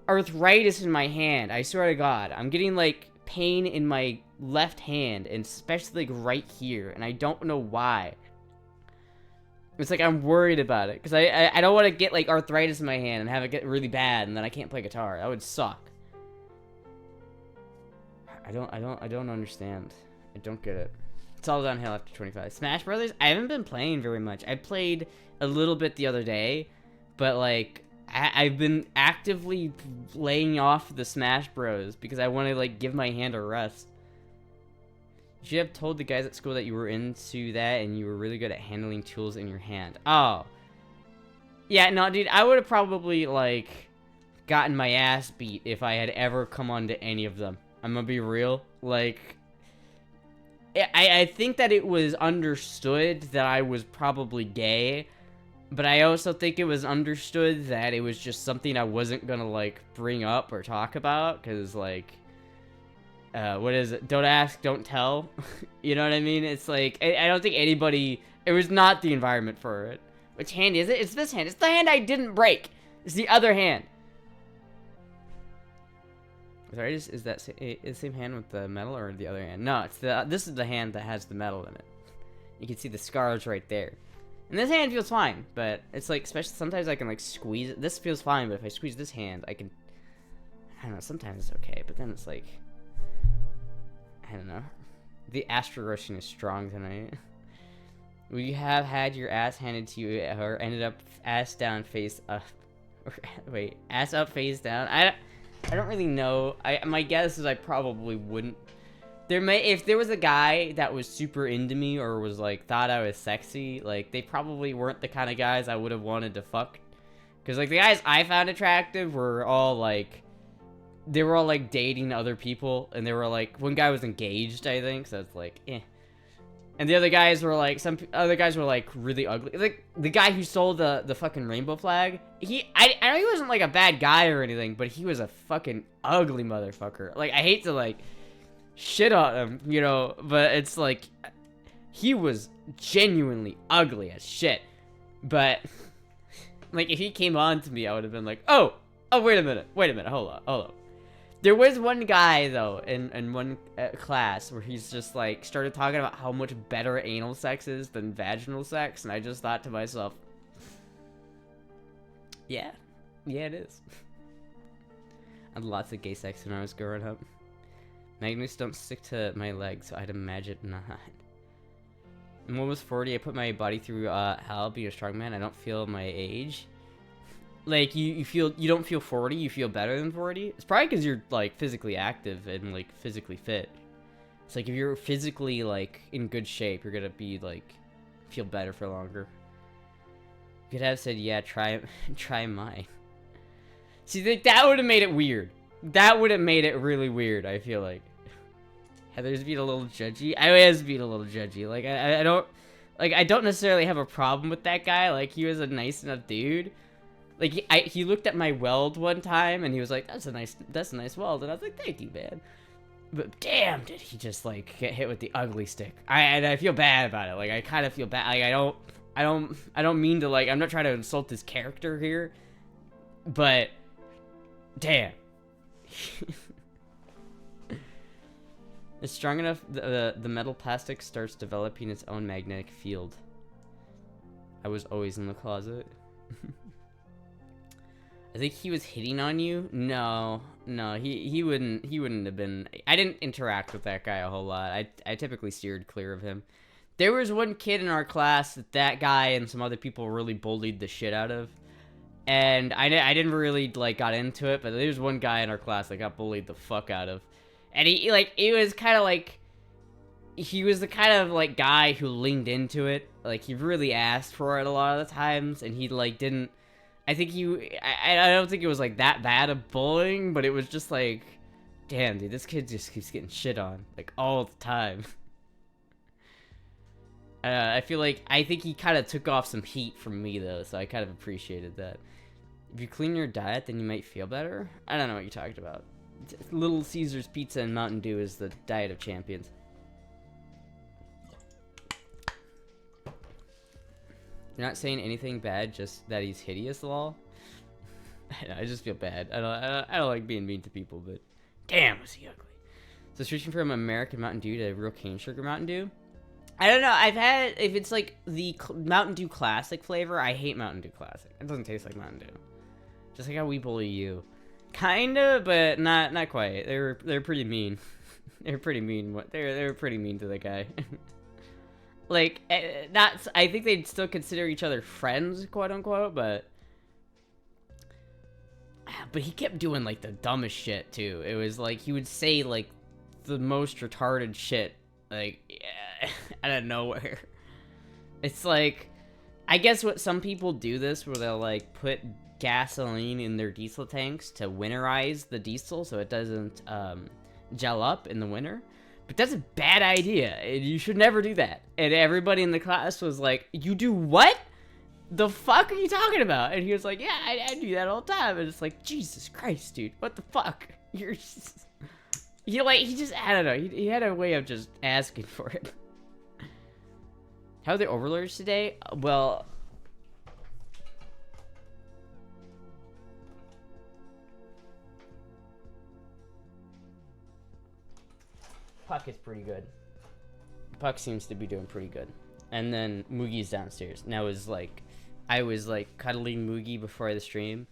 arthritis in my hand. I swear to God. I'm getting, like, pain in my left hand, and especially, like, right here, and I don't know why. It's like I'm worried about it because I don't want to get like arthritis in my hand and have it get really bad and then I can't play guitar. That would suck. I don't understand. I don't get it. It's all downhill after 25. Smash Brothers? I haven't been playing very much. I played a little bit the other day, but like I've been actively laying off the Smash Bros because I want to like give my hand a rest. You should have told the guys at school that you were into that and you were really good at handling tools in your hand. Oh. Yeah, no, dude, I would have probably, like, gotten my ass beat if I had ever come onto any of them. I'm gonna be real. Like, I think that it was understood that I was probably gay, but I also think it was understood that it was just something I wasn't gonna, like, bring up or talk about, because, like... what is it? Don't ask, don't tell. You know what I mean? It's like, I don't think anybody... It was not the environment for it. Which hand is it? It's this hand. It's the hand I didn't break. It's the other hand. Sorry, is that the same hand with the metal or the other hand? No, it's this is the hand that has the metal in it. You can see the scars right there. And this hand feels fine, but it's like, especially sometimes I can like squeeze it. This feels fine, but if I squeeze this hand, I can... I don't know, sometimes it's okay, but then it's like... I don't know. The Astra rushing is strong tonight. Will you have had your ass handed to you or ended up ass down, face up? Wait, ass up, face down? I don't really know. My guess is I probably wouldn't. If there was a guy that was super into me or was like thought I was sexy, like they probably weren't the kind of guys I would have wanted to fuck. Cause like the guys I found attractive were all like, they were all like dating other people, and they were like, one guy was engaged, I think, so it's like, eh. And the other guys were like, some other guys were like really ugly. Like the guy who sold the fucking rainbow flag, I know he wasn't like a bad guy or anything, but he was a fucking ugly motherfucker. Like I hate to like shit on him, you know, but it's like he was genuinely ugly as shit. But like if he came on to me, I would have been like, oh, wait a minute, hold on. There was one guy, though, in one class where he's just, like, started talking about how much better anal sex is than vaginal sex, and I just thought to myself, yeah, it is. I had lots of gay sex when I was growing up. Magnets don't stick to my legs, so I'd imagine not. I'm almost 40, I put my body through hell, being a strong man, I don't feel my age. Like, you don't feel 40, you feel better than 40? It's probably because you're, like, physically active and, like, physically fit. It's like, if you're physically, like, in good shape, you're gonna be, like, feel better for longer. You could have said, yeah, try mine. See, like, that would have made it weird. That would have made it really weird, I feel like. Heather's being a little judgy. I was being a little judgy. Like, I don't necessarily have a problem with that guy. Like, he was a nice enough dude. Like he looked at my weld one time and he was like, that's a nice weld, and I was like, thank you, man. But damn, did he just like get hit with the ugly stick? I feel bad about it. Like I kind of feel bad. Like I don't mean to, like, I'm not trying to insult his character here, but damn. It's strong enough, the metal plastic starts developing its own magnetic field. I was always in the closet. I think he was hitting on you. No, he wouldn't have been. I didn't interact with that guy a whole lot. I typically steered clear of him. There was one kid in our class that guy and some other people really bullied the shit out of, and I didn't really like got into it. But there was one guy in our class that got bullied the fuck out of, and he like, it was kind of like, he was the kind of like guy who leaned into it. Like he really asked for it a lot of the times, and he like didn't. I think I don't think it was like that bad of bullying, but it was just like, damn, dude, this kid just keeps getting shit on like all the time. I think he kind of took off some heat from me though, so I kind of appreciated that. If you clean your diet, then you might feel better. I don't know what you talked about. Little Caesars Pizza and Mountain Dew is the diet of champions. You're not saying anything bad, just that he's hideous, lol. I just feel bad. I don't like being mean to people, but damn, was he ugly. So switching from American Mountain Dew to real cane sugar Mountain Dew. I don't know. I've had, if it's like the Mountain Dew Classic flavor, I hate Mountain Dew Classic. It doesn't taste like Mountain Dew. Just like how we bully you. Kinda, but not quite. They're pretty mean. They're pretty mean. They were pretty mean to the guy. Like, that's, I think they'd still consider each other friends, quote unquote, but he kept doing like the dumbest shit too. It was like he would say like the most retarded shit, like, out of nowhere. It's like, I guess what some people do this where they'll like put gasoline in their diesel tanks to winterize the diesel so it doesn't gel up in the winter. But that's a bad idea, and you should never do that. And everybody in the class was like, you do what? The fuck are you talking about? And he was like, yeah, I do that all the time. And it's like, Jesus Christ, dude, what the fuck? You're just... He just, I don't know, he had a way of just asking for it. How are the overlords today? Well... Puck is pretty good. Puck seems to be doing pretty good. And then Moogie's downstairs. And I was like cuddling Moogie before the stream.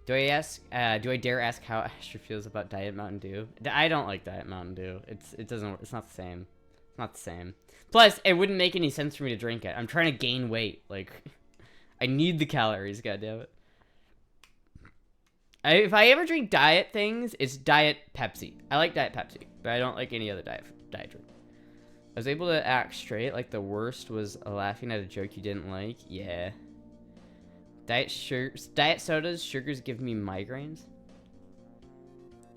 Do I dare ask how Astra feels about Diet Mountain Dew? I don't like Diet Mountain Dew. It's not the same. It's not the same. Plus, it wouldn't make any sense for me to drink it. I'm trying to gain weight. Like, I need the calories, goddammit. If I ever drink diet things, it's Diet Pepsi. I like Diet Pepsi, but I don't like any other diet drink. I was able to act straight, like the worst was laughing at a joke you didn't like. Yeah. Diet sodas, sugars give me migraines.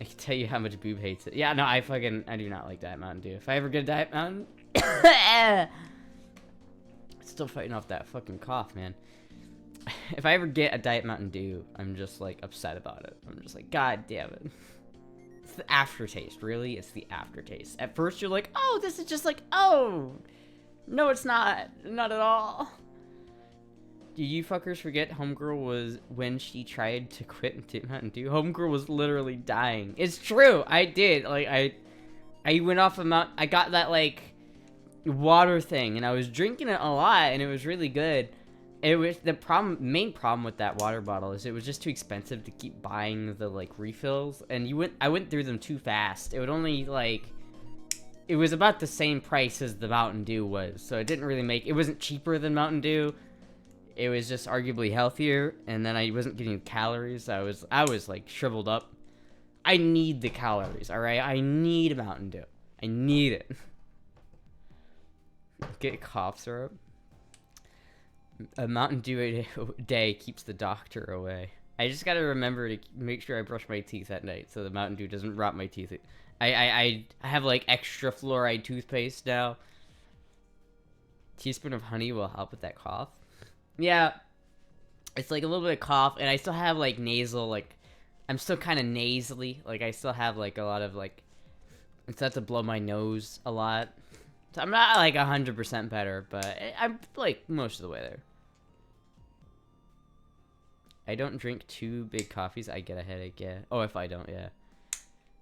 I can tell you how much Boob hates it. Yeah, no, I do not like Diet Mountain Dew. If I ever get a Diet Mountain... Still fighting off that fucking cough, man. If I ever get a Diet Mountain Dew, I'm just, like, upset about it. I'm just like, God damn it. It's the aftertaste, really. It's the aftertaste. At first, you're like, oh, this is just like, oh. No, it's not. Not at all. Did you fuckers forget Homegirl was when she tried to quit Mountain Dew? Homegirl was literally dying. It's true. I did. Like, I went off a mount. I got that, like, water thing, and I was drinking it a lot, and it was really good. It was the main problem with that water bottle is it was just too expensive to keep buying the like refills, and I went through them too fast. It would only like, it was about the same price as the Mountain Dew was, so it didn't really make, it wasn't cheaper than Mountain Dew. It was just arguably healthier, and then I wasn't getting calories. I was like shriveled up. I need the calories, all right? I need Mountain Dew. I need it. Get cough syrup. A Mountain Dew a day keeps the doctor away. I just gotta remember to make sure I brush my teeth at night so the Mountain Dew doesn't rot my teeth. I have like extra fluoride toothpaste now. Teaspoon of honey will help with that cough. Yeah. It's like a little bit of cough, and I still have like nasal, like I'm still kind of nasally. Like I still have like a lot of like, it's have to blow my nose a lot. So I'm not like 100% better, but I'm like most of the way there. I don't drink 2 big coffees. I get a headache. Yeah. Oh, if I don't, yeah.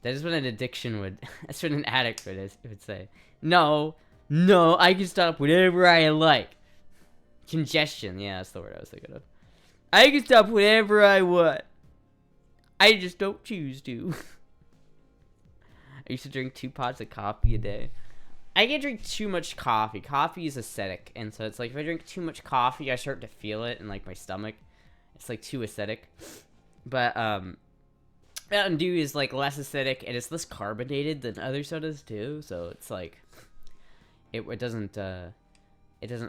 That is what an addiction would. That's what an addict would say. No, I can stop whenever I like. Congestion. Yeah, that's the word I was thinking of. I can stop whenever I want. I just don't choose to. I used to drink 2 pots of coffee a day. I can't drink too much coffee. Coffee is acidic, and so it's like if I drink too much coffee, I start to feel it in like my stomach. It's like too acidic. But Mountain Dew is like less acidic and it's less carbonated than other sodas too. So it's like it doesn't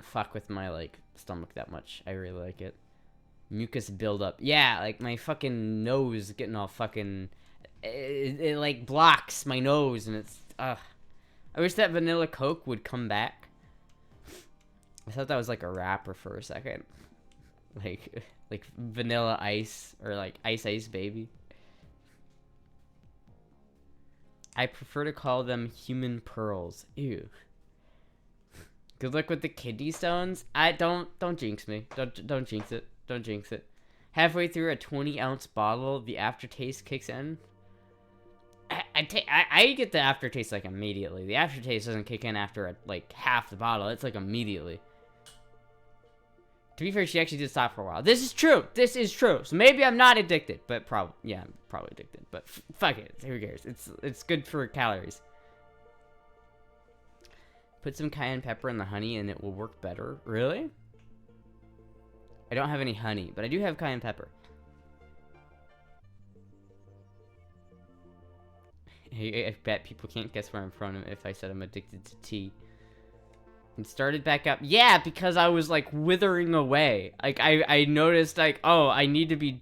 fuck with my like stomach that much. I really like it. Mucus buildup. Yeah, like my fucking nose getting all fucking it like blocks my nose and it's I wish that vanilla Coke would come back. I thought that was like a rapper for a second. Like Vanilla Ice or like Ice Baby. I prefer to call them human pearls. Ew. Good luck with the kidney stones. I don't jinx me. Don't jinx it. Don't jinx it. Halfway through a 20-ounce bottle, the aftertaste kicks in. I get the aftertaste like immediately. The aftertaste doesn't kick in after like half the bottle. It's like immediately. To be fair, she actually did stop for a while. This is true. This is true. So maybe I'm not addicted, but I'm probably addicted. But fuck it. Who cares? It's good for calories. Put some cayenne pepper in the honey and it will work better. Really? I don't have any honey, but I do have cayenne pepper. I bet people can't guess where I'm from if I said I'm addicted to tea. And started back up. Yeah, because I was like withering away. Like I noticed like, oh, I need to be.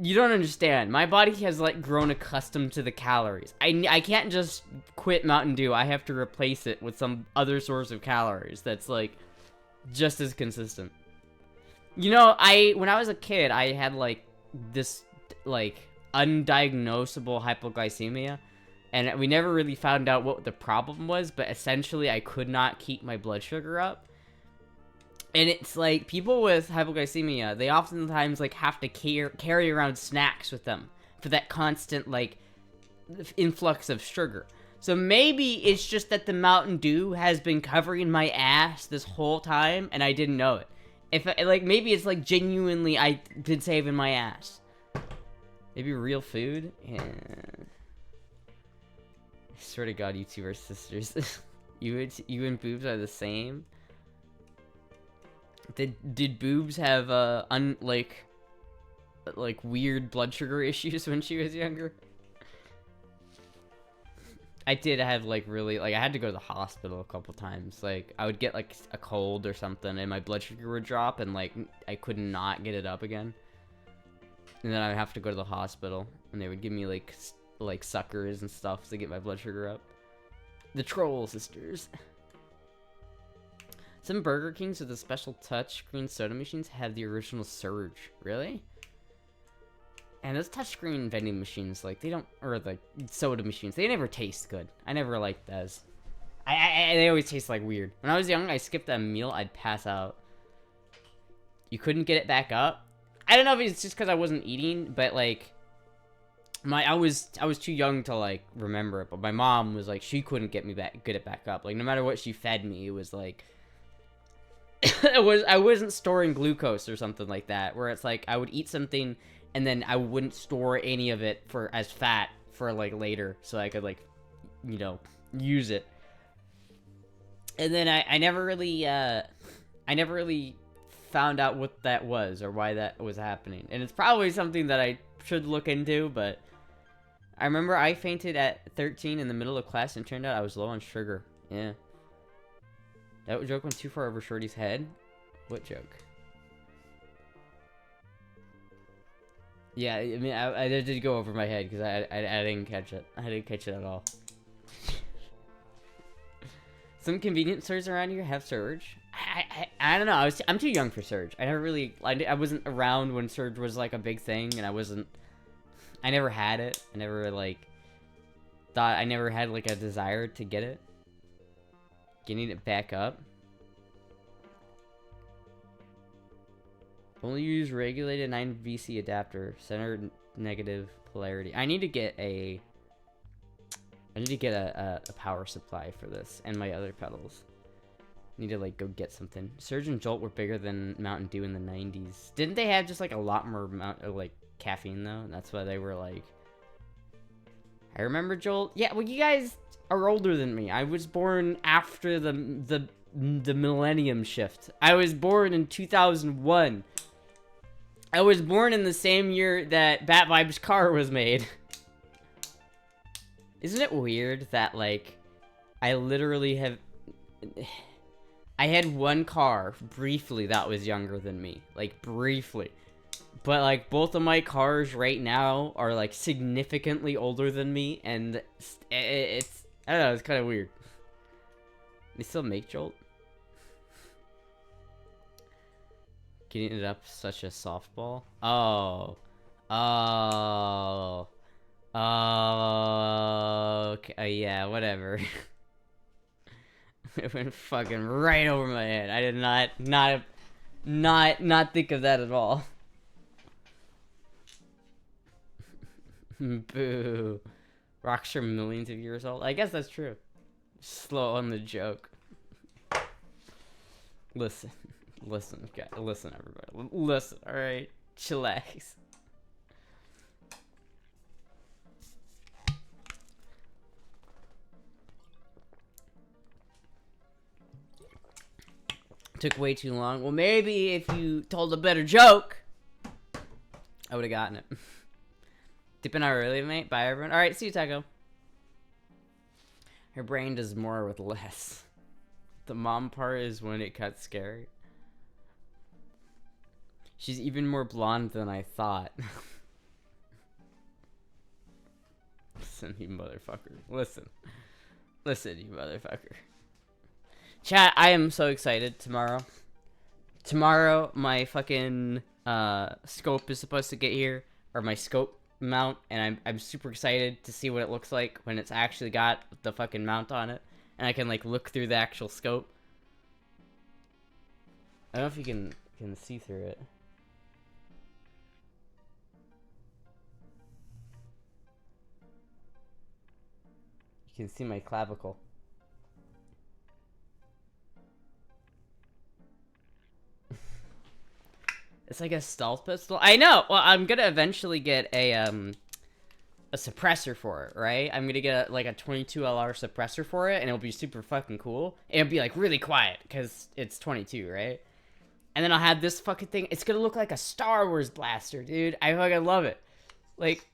You don't understand. My body has like grown accustomed to the calories. I can't just quit Mountain Dew. I have to replace it with some other source of calories that's like just as consistent. You know, when I was a kid, I had like this like undiagnosable hypoglycemia. And we never really found out what the problem was, but essentially I could not keep my blood sugar up. And it's like, people with hypoglycemia, they oftentimes like have to carry around snacks with them for that constant like influx of sugar. So maybe it's just that the Mountain Dew has been covering my ass this whole time and I didn't know it. Like maybe it's like genuinely I've been saving my ass. Maybe real food? Yeah. I swear to God, you two are sisters. you and Boobs are the same. Did Boobs have like weird blood sugar issues when she was younger? I did have like really like I had to go to the hospital a couple times. Like I would get like a cold or something and my blood sugar would drop and like I could not get it up again. And then I would have to go to the hospital and they would give me like suckers and stuff to get my blood sugar up. The Troll Sisters. Some Burger Kings with the special touchscreen soda machines have the original Surge. Really? And those touchscreen vending machines, like, they don't, or the soda machines, they never taste good. I never liked those. They always taste, like, weird. When I was young, I skipped a meal, I'd pass out. You couldn't get it back up? I don't know if it's just because I wasn't eating, but, like, I was too young to, like, remember it, but my mom was, like, she couldn't get it back up. Like, no matter what she fed me, it was, like, I wasn't storing glucose or something like that, where it's, like, I would eat something and then I wouldn't store any of it as fat for, like, later, so I could, like, you know, use it. And then I never really found out what that was or why that was happening. And it's probably something that I should look into, but I remember I fainted at 13 in the middle of class and turned out I was low on sugar. Yeah. That joke went too far over Shorty's head? What joke? Yeah, I mean, I did go over my head because I didn't catch it. I didn't catch it at all. Some convenience stores around here have Surge. I don't know. I'm too young for Surge. I never really, I wasn't around when Surge was like a big thing, and I never had it. I never like thought, I never had like a desire to get it. Getting it back up. Only use regulated 9 VC adapter, center negative polarity. I need to get a power supply for this and my other pedals. Need to like go get something. Surge and Jolt were bigger than Mountain Dew in the 90s. Didn't they have just like a lot more like caffeine though? And that's why they were like. I remember Jolt. Yeah, well, you guys are older than me. I was born after the millennium shift. I was born in 2001. I was born in the same year that Bat Vibe's car was made. Isn't it weird that, like, I literally have... I had one car, briefly, that was younger than me. Like, briefly. But, like, both of my cars right now are, like, significantly older than me, and it's... I don't know, it's kind of weird. They still make Jolt? Getting it up such a softball? Oh. Oh. Oh. Okay. Yeah, whatever. It went fucking right over my head. I did not think of that at all. Boo. Rocks are millions of years old. I guess that's true. Slow on the joke. Listen, guys. Listen, everybody. Listen, alright? Chillax. Took way too long. Well, maybe if you told a better joke, I would have gotten it. Dipping out early, mate. Bye, everyone. Alright, see you, Taco. Her brain does more with less. The mom part is when it cuts scary. She's even more blonde than I thought. Listen, you motherfucker. Listen. Listen, you motherfucker. Chat, I am so excited tomorrow. Tomorrow, my fucking scope is supposed to get here. Or my scope mount. And I'm super excited to see what it looks like when it's actually got the fucking mount on it. And I can, like, look through the actual scope. I don't know if you can see through it. You can see my clavicle. It's like a stealth pistol. I know! Well, I'm gonna eventually get a suppressor for it, right? I'm gonna get like a 22 LR suppressor for it, and it'll be super fucking cool. It'll be like really quiet, because it's 22, right? And then I'll have this fucking thing. It's gonna look like a Star Wars blaster, dude. I fucking love it. Like,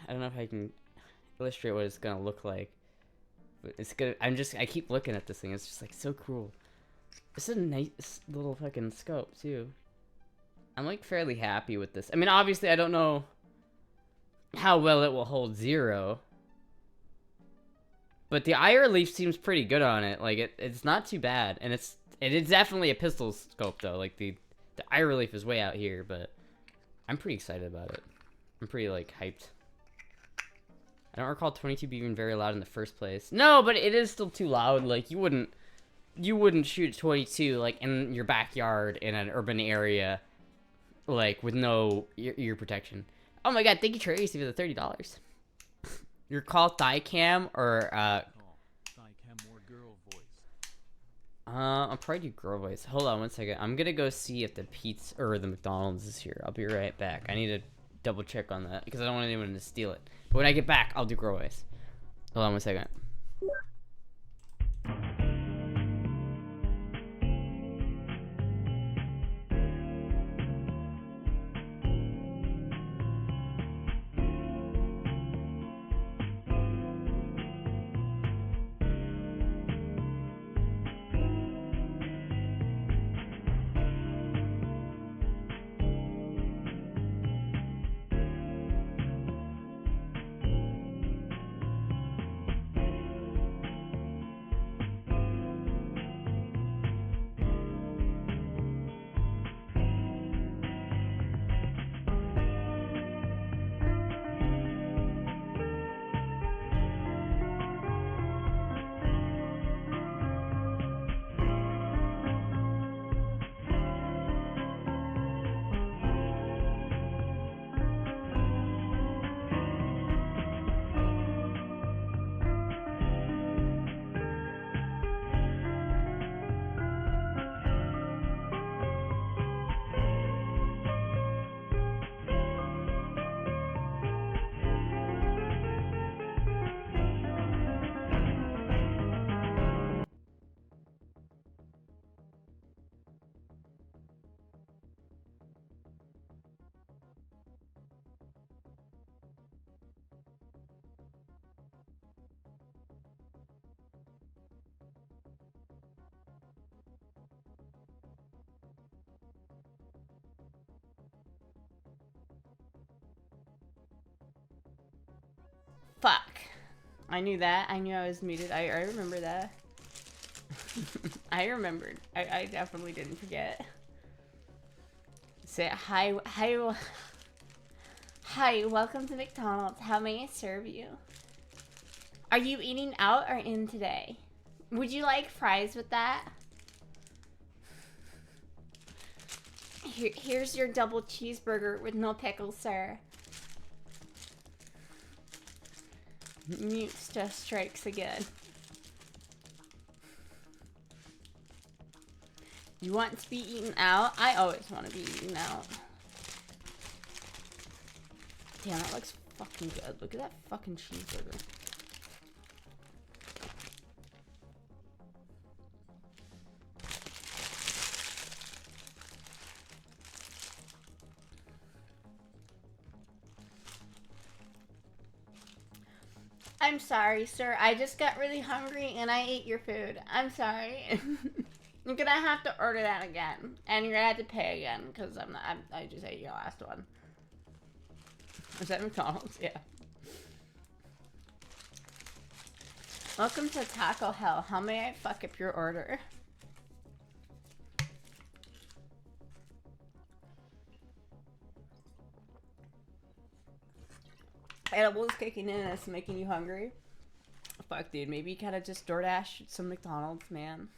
I don't know if I can illustrate what it's gonna look like. But it's gonna, I keep looking at this thing. It's just like so cool. It's a nice little fucking scope, too. I'm, like, fairly happy with this. I mean, obviously, I don't know how well it will hold 0. But the eye relief seems pretty good on it. Like, it's not too bad. And it is definitely a pistol scope, though. Like, the eye relief is way out here, but I'm pretty excited about it. I'm pretty, like, hyped. I don't recall 22 being very loud in the first place. No, but it is still too loud. Like, you wouldn't shoot 22, like, in your backyard in an urban area, like, with no ear protection. Oh my god, thank you, Tracy, for the $30. Your call thigh cam or, thigh cam or girl voice? I'll probably do girl voice. Hold on one second. I'm gonna go see if the pizza, or the McDonald's is here. I'll be right back. I need to double check on that, because I don't want anyone to steal it. But when I get back, I'll do girl voice. Hold on one second. fuck. I knew that. I knew I was muted. I remember that. I remembered. I definitely didn't forget. Say hi. Hi. Hi. Welcome to McDonald's. How may I serve you? Are you eating out or in today? Would you like fries with that? Here's your double cheeseburger with no pickles, sir. Mute just strikes again. You want to be eaten out? I always want to be eaten out. Damn, that looks fucking good. Look at that fucking cheeseburger. I'm sorry, sir. I just got really hungry and I ate your food. I'm sorry. You're gonna have to order that again, and you're gonna have to pay again because I just ate your last one. Is that McDonald's? Yeah. Welcome to Taco Hell. How may I fuck up your order? Edibles kicking in and it's making you hungry. Fuck, dude. Maybe you gotta just DoorDash some McDonald's, man.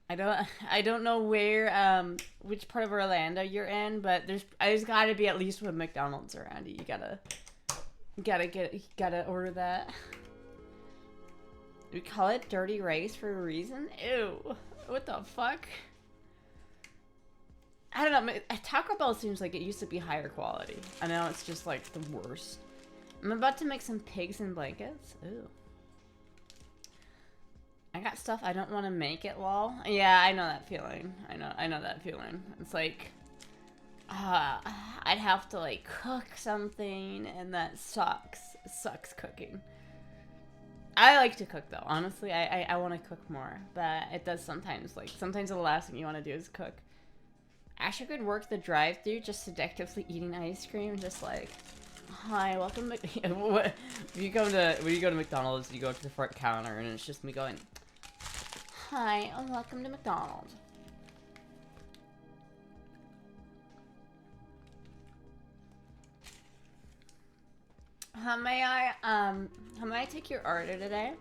I don't know where which part of Orlando you're in, but there's gotta be at least one McDonald's around you. You gotta order that. We call it dirty rice for a reason? Ew. What the fuck? I don't know. Taco Bell seems like it used to be higher quality. I know it's just like the worst. I'm about to make some pigs in blankets. Ooh. I got stuff I don't want to make it, lol. Yeah, I know that feeling. I know that feeling. It's like, I'd have to like cook something, and that sucks. It sucks cooking. I like to cook though. Honestly, I want to cook more, but it does sometimes. Like sometimes the last thing you want to do is cook. Asher could work the drive-thru just seductively eating ice cream, just like, hi, welcome. When you go to McDonald's, you go to the front counter, and it's just me going, hi, and welcome to McDonald's. How may I take your order today?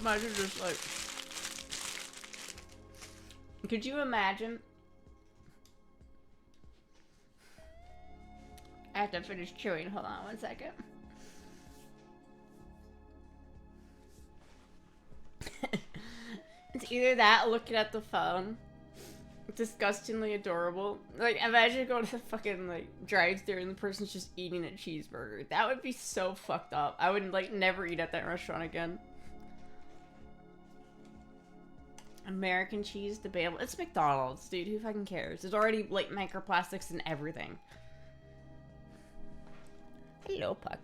Imagine just like, could you imagine? I have to finish chewing. Hold on one second. It's either that or looking at the phone. Disgustingly adorable. Like, imagine going to the fucking, like, drive-thru and the person's just eating a cheeseburger. That would be so fucked up. I would, like, never eat at that restaurant again. American cheese, debatable. It's McDonald's, dude. Who fucking cares? There's already, like, microplastics in everything. Hello, Puck.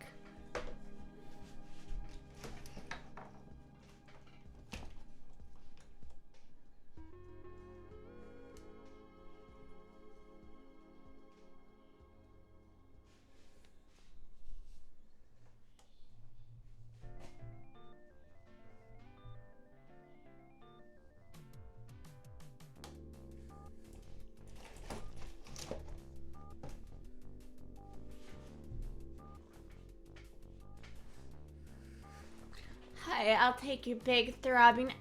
Hi, I'll take your big throbbing,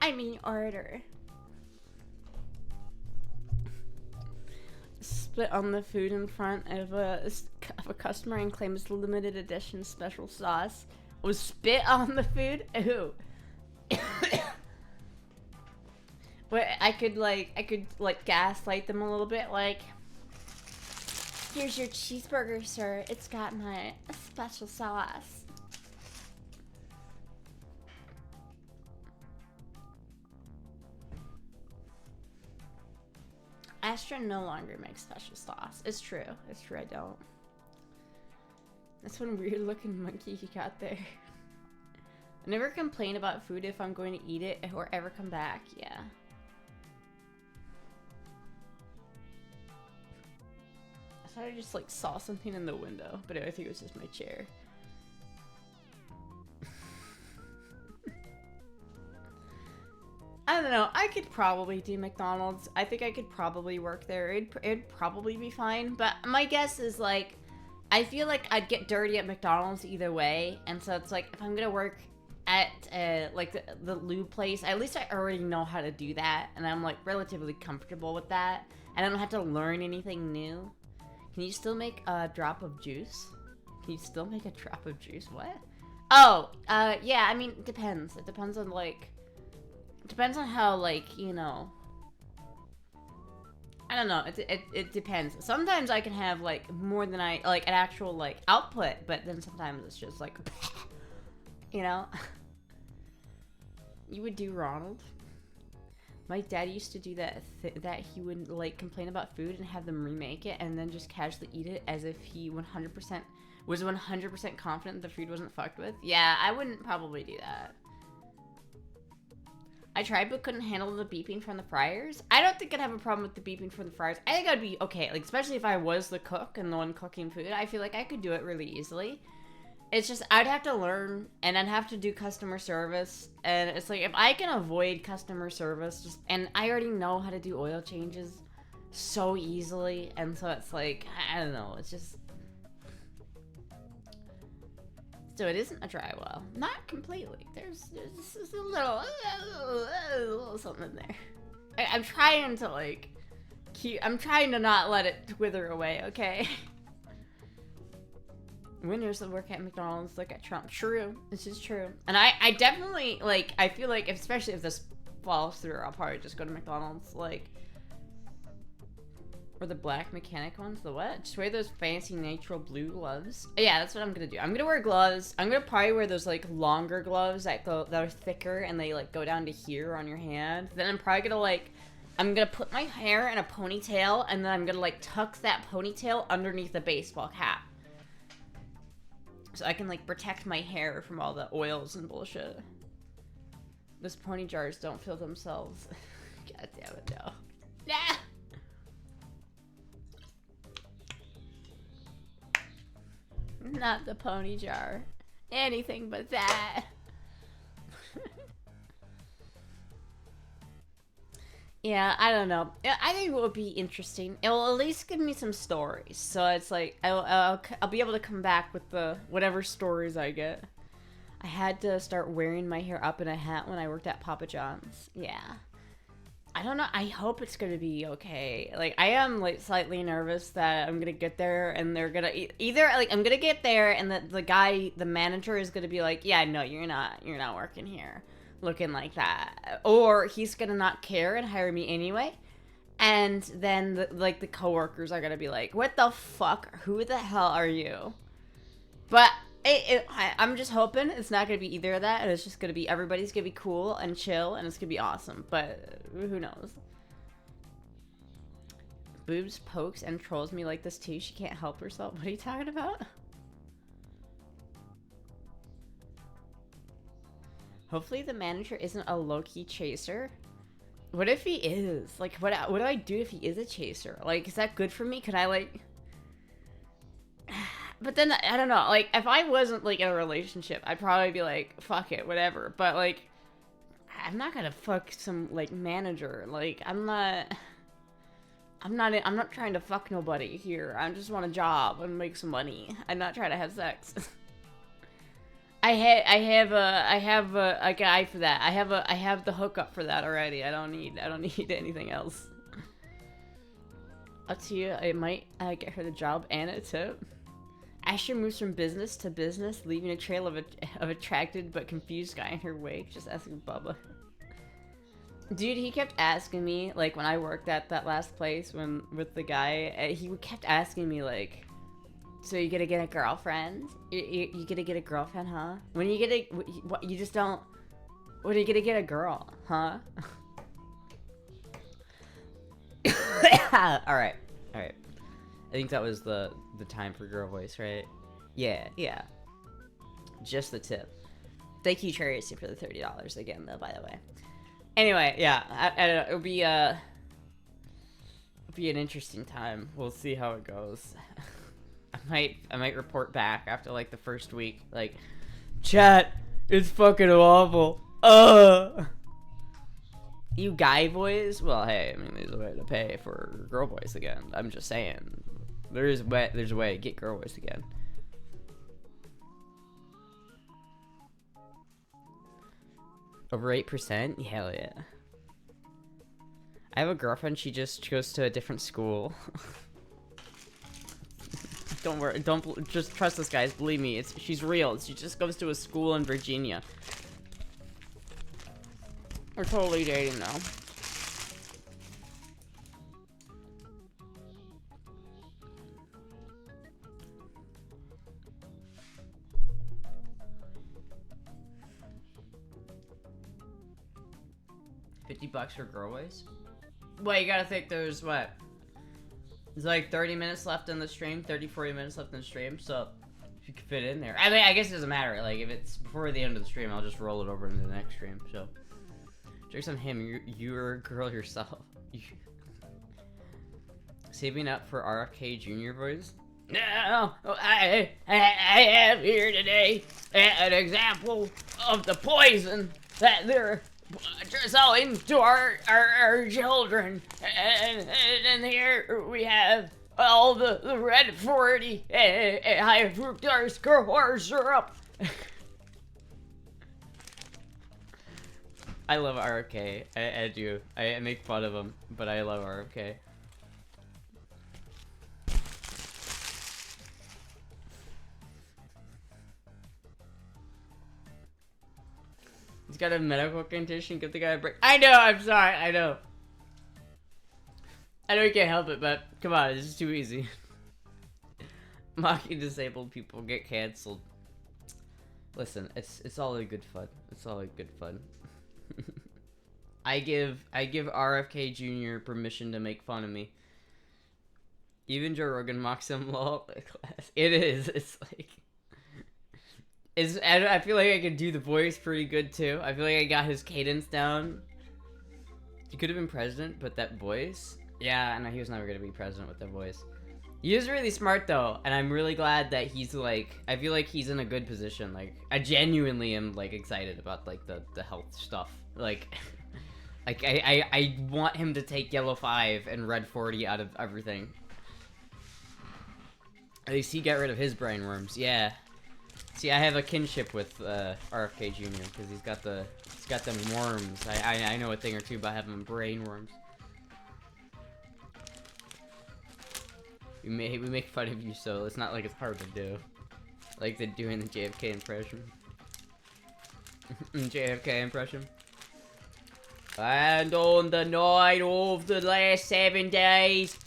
order. Split on the food in front of a customer and claim it's limited edition special sauce. Was spit on the food? Ooh. But I could gaslight them a little bit, like, here's your cheeseburger, sir. It's got my special sauce. Astra no longer makes special sauce. It's true. It's true, I don't. That's one weird looking monkey you got there. I never complain about food if I'm going to eat it or ever come back. Yeah. I thought I just like saw something in the window, but I think it was just my chair. I don't know. I could probably do McDonald's. I think I could probably work there. It'd probably be fine. But my guess is like, I feel like I'd get dirty at McDonald's either way. And so it's like, if I'm gonna work at like the lube place, at least I already know how to do that. And I'm like relatively comfortable with that. And I don't have to learn anything new. Can you still make a drop of juice? Can you still make a drop of juice? What? Oh, yeah, I mean, it depends. It depends on like... Depends on how, like, you know... I don't know. It depends. Sometimes I can have, like, more than an actual, like, output, but then sometimes it's just, like, you know? You would do Ronald? My dad used to do that, that he would, like, complain about food and have them remake it and then just casually eat it as if he 100% was 100% confident the food wasn't fucked with. Yeah, I wouldn't probably do that. I tried but couldn't handle the beeping from the fryers. I don't think I'd have a problem with the beeping from the fryers. I think I'd be okay, like, especially if I was the cook and the one cooking food. I feel like I could do it really easily. It's just, I'd have to learn, and I'd have to do customer service, and it's like, if I can avoid customer service, just, and I already know how to do oil changes so easily, and so it's like, I don't know, it's just... So it isn't a dry well. Not completely. There's just a little something in there. I'm trying to, like, I'm trying to not let it wither away, okay? Winners that work at McDonald's look at Trump. True. This is true. And I definitely, like, I feel like, especially if this falls through, I'll probably just go to McDonald's, like... Or the black mechanic ones. The what? Just wear those fancy natural blue gloves. Yeah, that's what I'm gonna do. I'm gonna wear gloves. I'm gonna probably wear those, like, longer gloves that are thicker and they, like, go down to here on your hand. Then I'm probably gonna, like... I'm gonna put my hair in a ponytail and then I'm gonna, like, tuck that ponytail underneath a baseball cap. So I can, like, protect my hair from all the oils and bullshit. Those pony jars don't fill themselves. God damn it, no. Nah! Not the pony jar. Anything but that. Yeah, I don't know. I think it would be interesting. It will at least give me some stories. So it's like, I'll be able to come back with the whatever stories I get. I had to start wearing my hair up in a hat when I worked at Papa John's. Yeah. I don't know. I hope it's going to be okay. Like, I am, like, slightly nervous that I'm going to get there and they're going to... Either, like, I'm going to get there and the guy, the manager is going to be like, yeah, no, you're not working here looking like that. Or he's going to not care and hire me anyway. And then, the coworkers are going to be like, what the fuck? Who the hell are you? But... I'm just hoping it's not going to be either of that, and it's just going to be everybody's going to be cool and chill, and it's going to be awesome, but who knows. Boobs pokes and trolls me like this too. She can't help herself. What are you talking about? Hopefully the manager isn't a low-key chaser. What if he is? Like, what do I do if he is a chaser? Like, is that good for me? Could I, like... But then, I don't know, like, if I wasn't, like, in a relationship, I'd probably be like, fuck it, whatever. But, like, I'm not gonna fuck some, like, manager. Like, I'm not trying to fuck nobody here. I just want a job and make some money. I'm not trying to have sex. I have a guy for that. I have the hookup for that already. I don't need anything else. Up to you. I might get her the job and a tip. Asher moves from business to business, leaving a trail of attracted but confused guy in her wake. Just asking Bubba. Dude, he kept asking me, like, when I worked at that last place with the guy, he kept asking me, like, so you gonna get a girlfriend? You gonna get a girlfriend, huh? When you get a... What, you just don't... When are you gonna get a girl, huh? Alright. I think that was the time for girl voice, right? Yeah. Just the tip. Thank you, Tracy, for the $30 again, though, by the way. Anyway, yeah, I don't know. It'll be an interesting time. We'll see how it goes. I might report back after like the first week. Like, chat, it's fucking awful. You guy boys? Well, hey, I mean, there's a way to pay for girl boys again. I'm just saying, there's a way to get girl boys again. Over 8%? Hell yeah. I have a girlfriend, she just goes to a different school. Don't worry, just trust us, guys, believe me, she's real. She just goes to a school in Virginia. We're totally dating now. $50 for girlways? Well, you gotta think there's what? There's like 30 minutes left in the stream, 40 minutes left in the stream, so if you can fit in there. I mean, I guess it doesn't matter. Like, if it's before the end of the stream, I'll just roll it over into the next stream, so. Joke's on him, you're a girl yourself. Saving up for RFK Jr. boys? No, I have here today an example of the poison that they're selling to our children, and here we have all the red 40 high fructose corn syrup. I love RFK. I do. I make fun of him, but I love RFK. He's got a medical condition. Give the guy a break. I know. I'm sorry. I know. I know you can't help it, but come on, it's just too easy. Mocking disabled people get canceled. Listen, it's all in good fun. It's all in good fun. I give RFK Jr. permission to make fun of me. Even Joe Rogan mocks him. Lol. It is. It's like. I feel like I can do the voice pretty good too. I feel like I got his cadence down. He could have been president, but that voice. Yeah, no, he was never gonna be president with that voice. He is really smart though, and I'm really glad that he's like. I feel like he's in a good position. Like, I genuinely am like excited about like the health stuff. Like, like I want him to take yellow 5 and red 40 out of everything. At least he got rid of his brain worms. Yeah. See, I have a kinship with RFK Jr. because he's got them worms. I know a thing or two about having brain worms. We make fun of you, so it's not like it's hard to do. Like doing the JFK impression. JFK impression. And on the night of the last 7 days,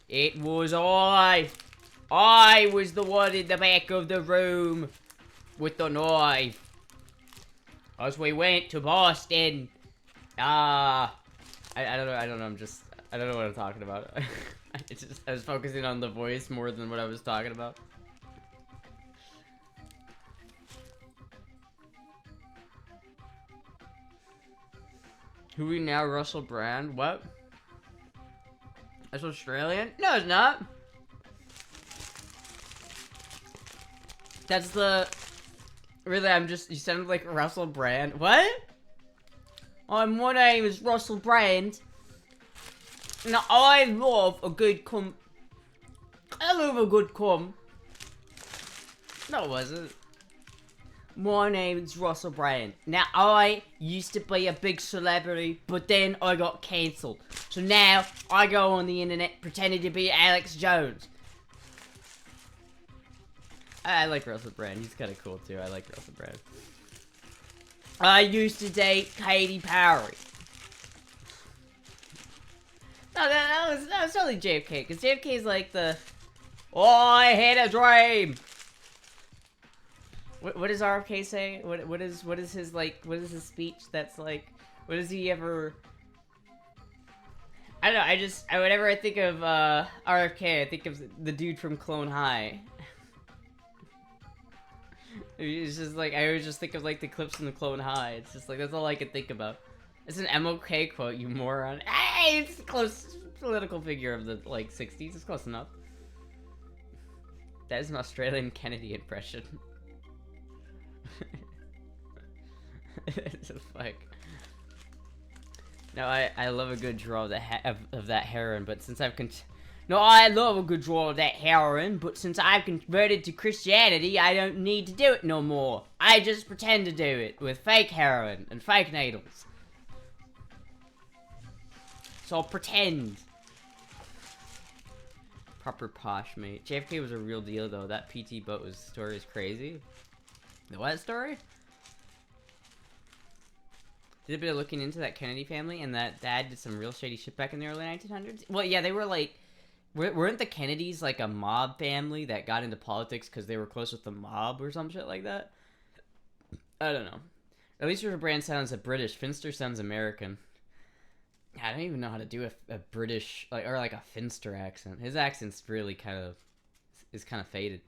it was I was the one in the back of the room with the knife. As we went to Boston. I don't know, I don't know what I'm talking about. I was focusing on the voice more than what I was talking about. Who we now, Russell Brand? What? That's Australian? No, it's not. That's the... Really, you sounded like Russell Brand. What? My name is Russell Brand. Now, I love a good cum. I love a good cum. No, it wasn't. My name is Russell Brand. Now, I used to be a big celebrity, but then I got cancelled. So now, I go on the internet pretending to be Alex Jones. I like Russell Brand. He's kind of cool, too. I like Russell Brand. I used to date Katy Perry. No, that was totally JFK, because JFK is like the... Oh, I had a dream! What does RFK say? What is his, like, what is his speech that's like... What does he ever... I don't know, whenever I think of, RFK, I think of the dude from Clone High. It's just like, I always just think of like the clips from the Clone High. It's just like, that's all I can think about. It's an MLK quote, you moron. Hey, it's a close political figure of the like 60s. It's close enough. That is an Australian Kennedy impression. It's a fuck. No, I love a good draw of that heroin, but since I've No, I love a good draw of that heroin, but since I've converted to Christianity, I don't need to do it no more. I just pretend to do it with fake heroin and fake needles. So I'll pretend. Proper posh, mate. JFK was a real deal, though. That PT boat story is crazy. The what story? Did a bit of looking into that Kennedy family, and that dad did some real shady shit back in the early 1900s. Well, yeah, they were like, weren't the Kennedys like a mob family that got into politics because they were close with the mob or some shit like that? I don't know. At least your brand sounds British. Finster sounds American. I don't even know how to do a British, like, or like a Finster accent. His accent's really is kind of faded.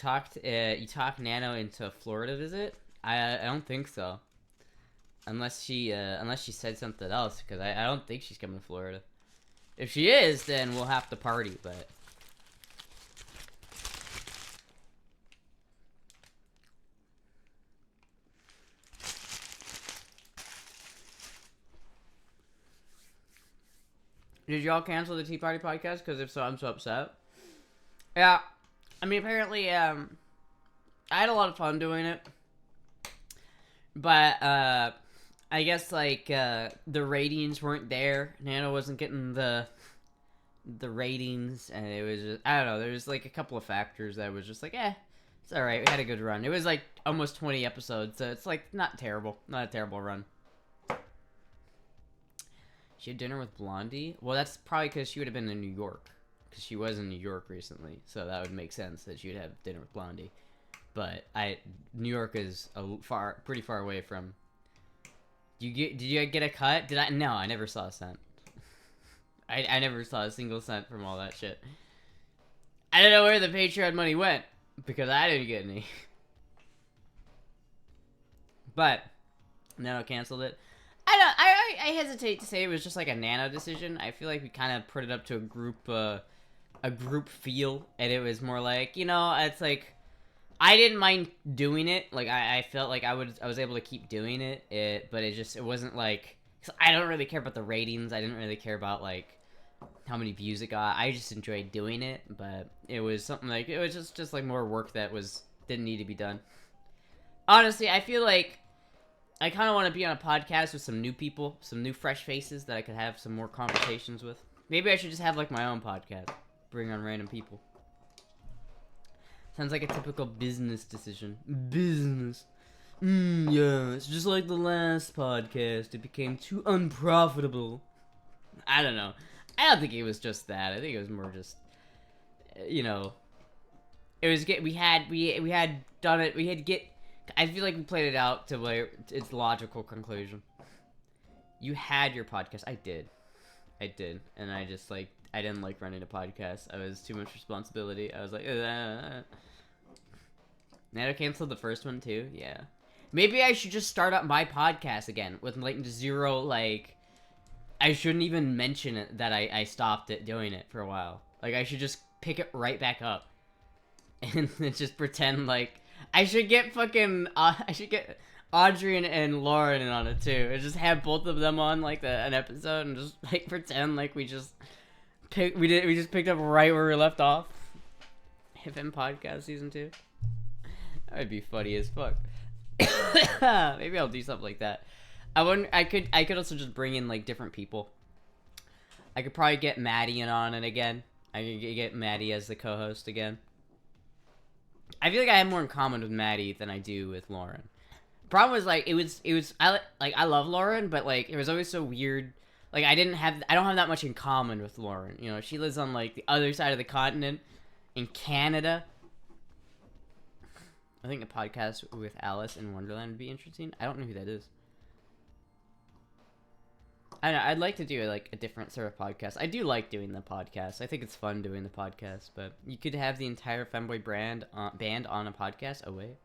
You talked Nano into a Florida visit? I don't think so. Unless she said something else, because I don't think she's coming to Florida. If she is, then we'll have to party, but... Did y'all cancel the Tea Party podcast? Because if so, I'm so upset. Yeah. I mean, apparently, I had a lot of fun doing it. But, I guess, like, the ratings weren't there. Nano wasn't getting the ratings, and it was just, I don't know, there was, like, a couple of factors that was just like, it's alright, we had a good run. It was, like, almost 20 episodes, so it's, like, not terrible. Not a terrible run. She had dinner with Blondie? Well, that's probably because she would have been in New York. Because she was in New York recently, so that would make sense that she would have dinner with Blondie. But New York is pretty far away from. Did you get a cut? No, I never saw a cent. I never saw a single cent from all that shit. I don't know where the Patreon money went because I didn't get any. But Nano canceled it. I hesitate to say it was just like a Nano decision. I feel like we kind of put it up to a group feel, and it was more like, you know, it's like, I didn't mind doing it. Like, I felt like I was able to keep doing it, but it wasn't like, 'cause I don't really care about the ratings. I didn't really care about, like, how many views it got. I just enjoyed doing it, but it was something like, it was just like more work that didn't need to be done. Honestly, I feel like I kind of want to be on a podcast with some new people, some new fresh faces that I could have some more conversations with. Maybe I should just have, like, my own podcast. Bring on random people. Sounds like a typical business decision. Business. Yeah, it's just like the last podcast. It became too unprofitable. I don't know. I don't think it was just that. I think it was more just, you know, it was we had done it. We had to get. I feel like we played it out to where its logical conclusion. You had your podcast. I did, and I just like. I didn't like running a podcast. I was too much responsibility. I was like, Nano canceled the first one too? Yeah. Maybe I should just start up my podcast again with like zero, like, I shouldn't even mention it that I stopped doing it for a while. Like, I should just pick it right back up. And then just pretend like, I should get Audrey and Lauren on it too. And just have both of them on like an episode and just like pretend like we just picked up right where we left off. FM podcast season 2. That would be funny as fuck. Maybe I'll do something like that. I could also just bring in like different people. I could probably get Maddie in on it again. I could get Maddie as the co-host again. I feel like I have more in common with Maddie than I do with Lauren. Problem was like I love Lauren, but like it was always so weird. Like I don't have that much in common with Lauren. You know, she lives on like the other side of the continent in Canada. I think a podcast with Alice in Wonderland would be interesting. I don't know who that is. I don't know, I'd like to do like a different sort of podcast. I do like doing the podcast. I think it's fun doing the podcast, but you could have the entire Femboy band on a podcast. Oh wait,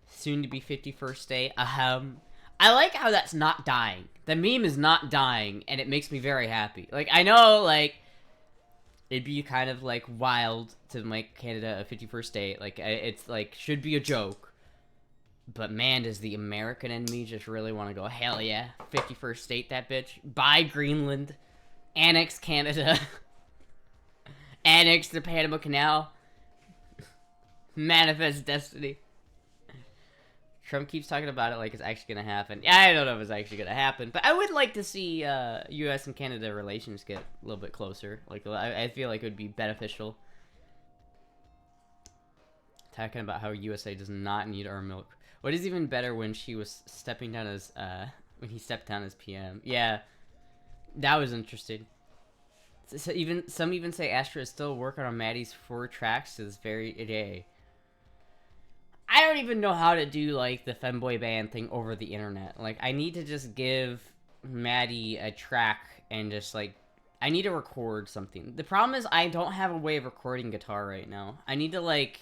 soon to be 51st Day. I like how that's not dying. The meme is not dying, and it makes me very happy. Like, I know, like, it'd be kind of like wild to make Canada a 51st State. Like, it's like should be a joke. But man, does the American in me just really want to go, hell yeah, 51st State that bitch. Buy Greenland. Annex Canada. Annex the Panama Canal. Manifest destiny. Trump keeps talking about it like it's actually going to happen. Yeah, I don't know if it's actually going to happen. But I would like to see U.S. and Canada relations get a little bit closer. Like, I feel like it would be beneficial. Talking about how USA does not need our milk. What is even better when she was stepping down as, when he stepped down as PM. Yeah, that was interesting. So some even say Astra is still working on Maddie's 4 tracks to this very day. I don't even know how to do, like, the Femboy band thing over the internet. Like, I need to just give Maddie a track and just, like, I need to record something. The problem is I don't have a way of recording guitar right now. I need to, like,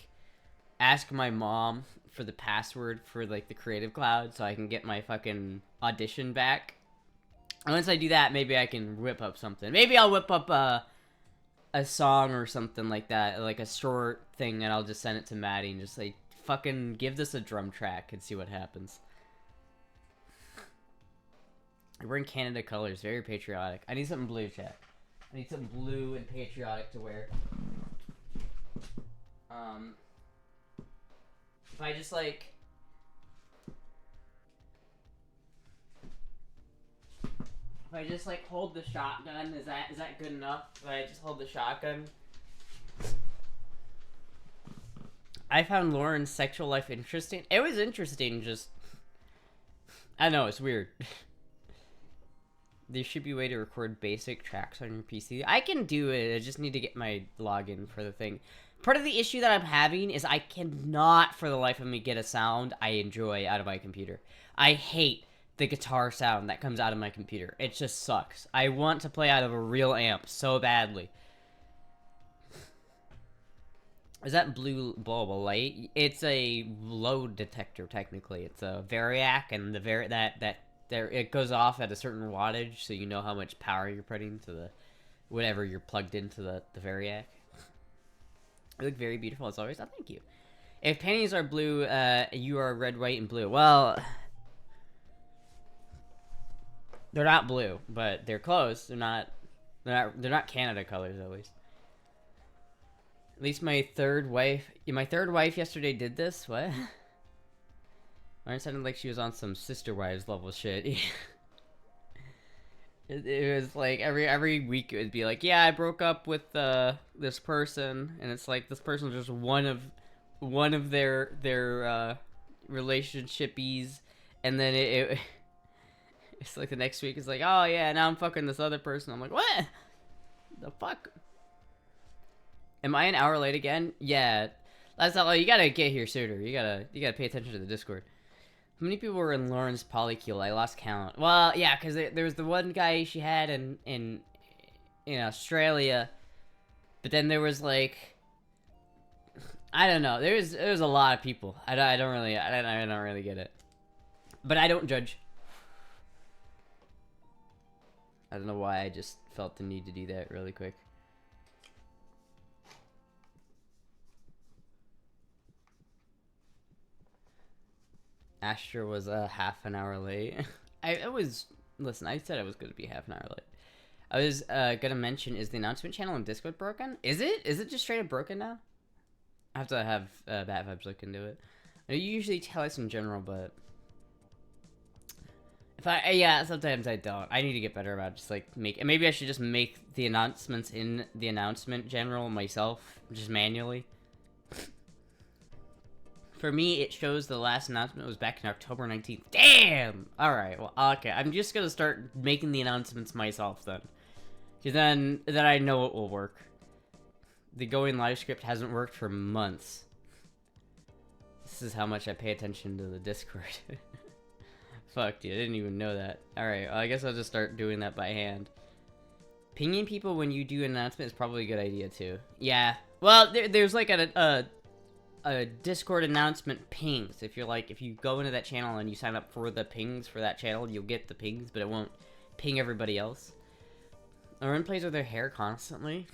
ask my mom for the password for, like, the Creative Cloud so I can get my fucking Audition back. And once I do that, maybe I can whip up something. Maybe I'll whip up a song or something like that, like a short thing, and I'll just send it to Maddie and just, like, fucking give this a drum track and see what happens. We're in Canada colors, very patriotic. I need something blue, chat. I need something blue and patriotic to wear. If I just like... If I just like hold the shotgun, is that good enough? If I just hold the shotgun? I found Lauren's sexual life interesting. It was interesting, just... I know, it's weird. There should be a way to record basic tracks on your PC. I can do it, I just need to get my login for the thing. Part of the issue that I'm having is I cannot, for the life of me, get a sound I enjoy out of my computer. I hate the guitar sound that comes out of my computer. It just sucks. I want to play out of a real amp so badly. Is that blue bulb a light? It's a load detector, technically. It's a variac, and it goes off at a certain wattage, so you know how much power you're putting to the whatever you're plugged into the variac. You look very beautiful as always. Oh, thank you. If panties are blue, you are red, white, and blue. Well, they're not blue, but they're close. They're not Canada colors, at least. At least my third wife yesterday did this. What? Mine sounded like she was on some Sister Wives level shit. It was like every week it would be like, yeah, I broke up with this person, and it's like this person was just one of their relationshipies, and then it's like the next week it's like, oh yeah, now I'm fucking this other person. I'm like, what the fuck? Am I an hour late again? Yeah, that's not like, you gotta get here sooner. You gotta pay attention to the Discord. How many people were in Lauren's polycule? I lost count. Well, yeah, because there was the one guy she had in Australia, but then there was like, I don't know. There was a lot of people. I don't really get it, but I don't judge. I don't know why I just felt the need to do that really quick. Astra was half an hour late. Listen, I said I was going to be half an hour late. I was going to mention, is the announcement channel on Discord broken? Is it? Is it just straight up broken now? I have to have Bad Vibes look into it. I usually tell us in general, but... yeah, sometimes I don't. I need to get better about just like maybe I should just make the announcements in the announcement general myself, just manually. For me, it shows the last announcement was back in October 19th. Damn! Alright, well, okay. I'm just gonna start making the announcements myself, then. Because then I know it will work. The going live script hasn't worked for months. This is how much I pay attention to the Discord. Fuck, dude, I didn't even know that. Alright, well, I guess I'll just start doing that by hand. Pinging people when you do an announcement is probably a good idea, too. Yeah. Well, there's like a Discord announcement pings. If you go into that channel and you sign up for the pings for that channel, you'll get the pings, but it won't ping everybody else. Lauren plays with her hair constantly.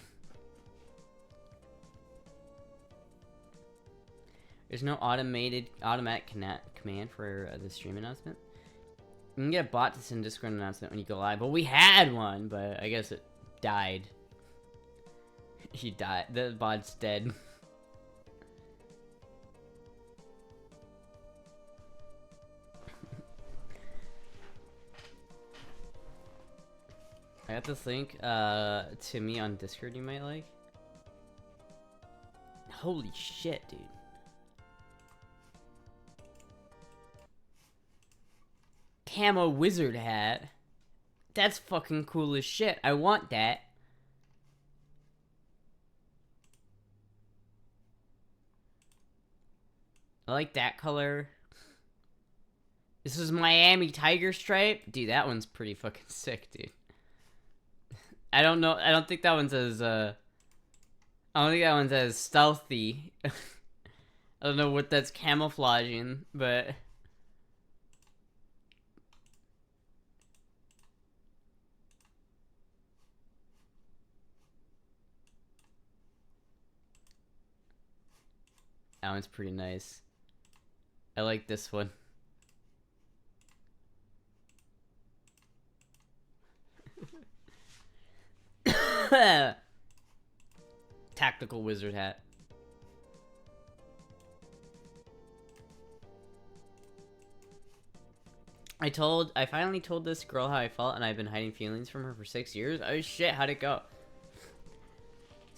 There's no automatic command for the stream announcement. You can get a bot to send a Discord announcement when you go live. Well, we had one, but I guess it died. He died. The bot's dead. I got this link to me on Discord you might like. Holy shit, dude. Camo wizard hat. That's fucking cool as shit. I want that. I like that color. This is Miami Tiger Stripe. Dude, that one's pretty fucking sick, dude. I don't know. I don't think that one's as, I don't think that one's as stealthy. I don't know what that's camouflaging, but... That one's pretty nice. I like this one. Tactical wizard hat. I finally told this girl how I felt, and I've been hiding feelings from her for 6 years. Oh shit, how'd it go?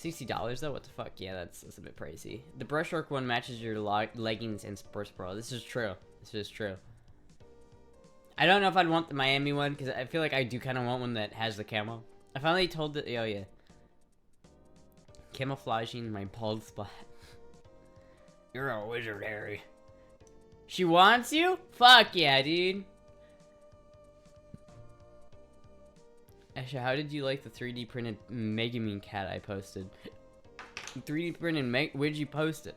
$60 though? What the fuck? Yeah, that's a bit pricey. The brushwork one matches your leggings and sports bra. This is true. This is true. I don't know if I'd want the Miami one, because I feel like I do kind of want one that has the camo. I finally told it. Oh yeah. Camouflaging my bald spot. You're a wizard, Harry. She wants you? Fuck yeah, dude. Asha, how did you like the 3D printed Megumin cat I posted? 3D printed where'd you post it?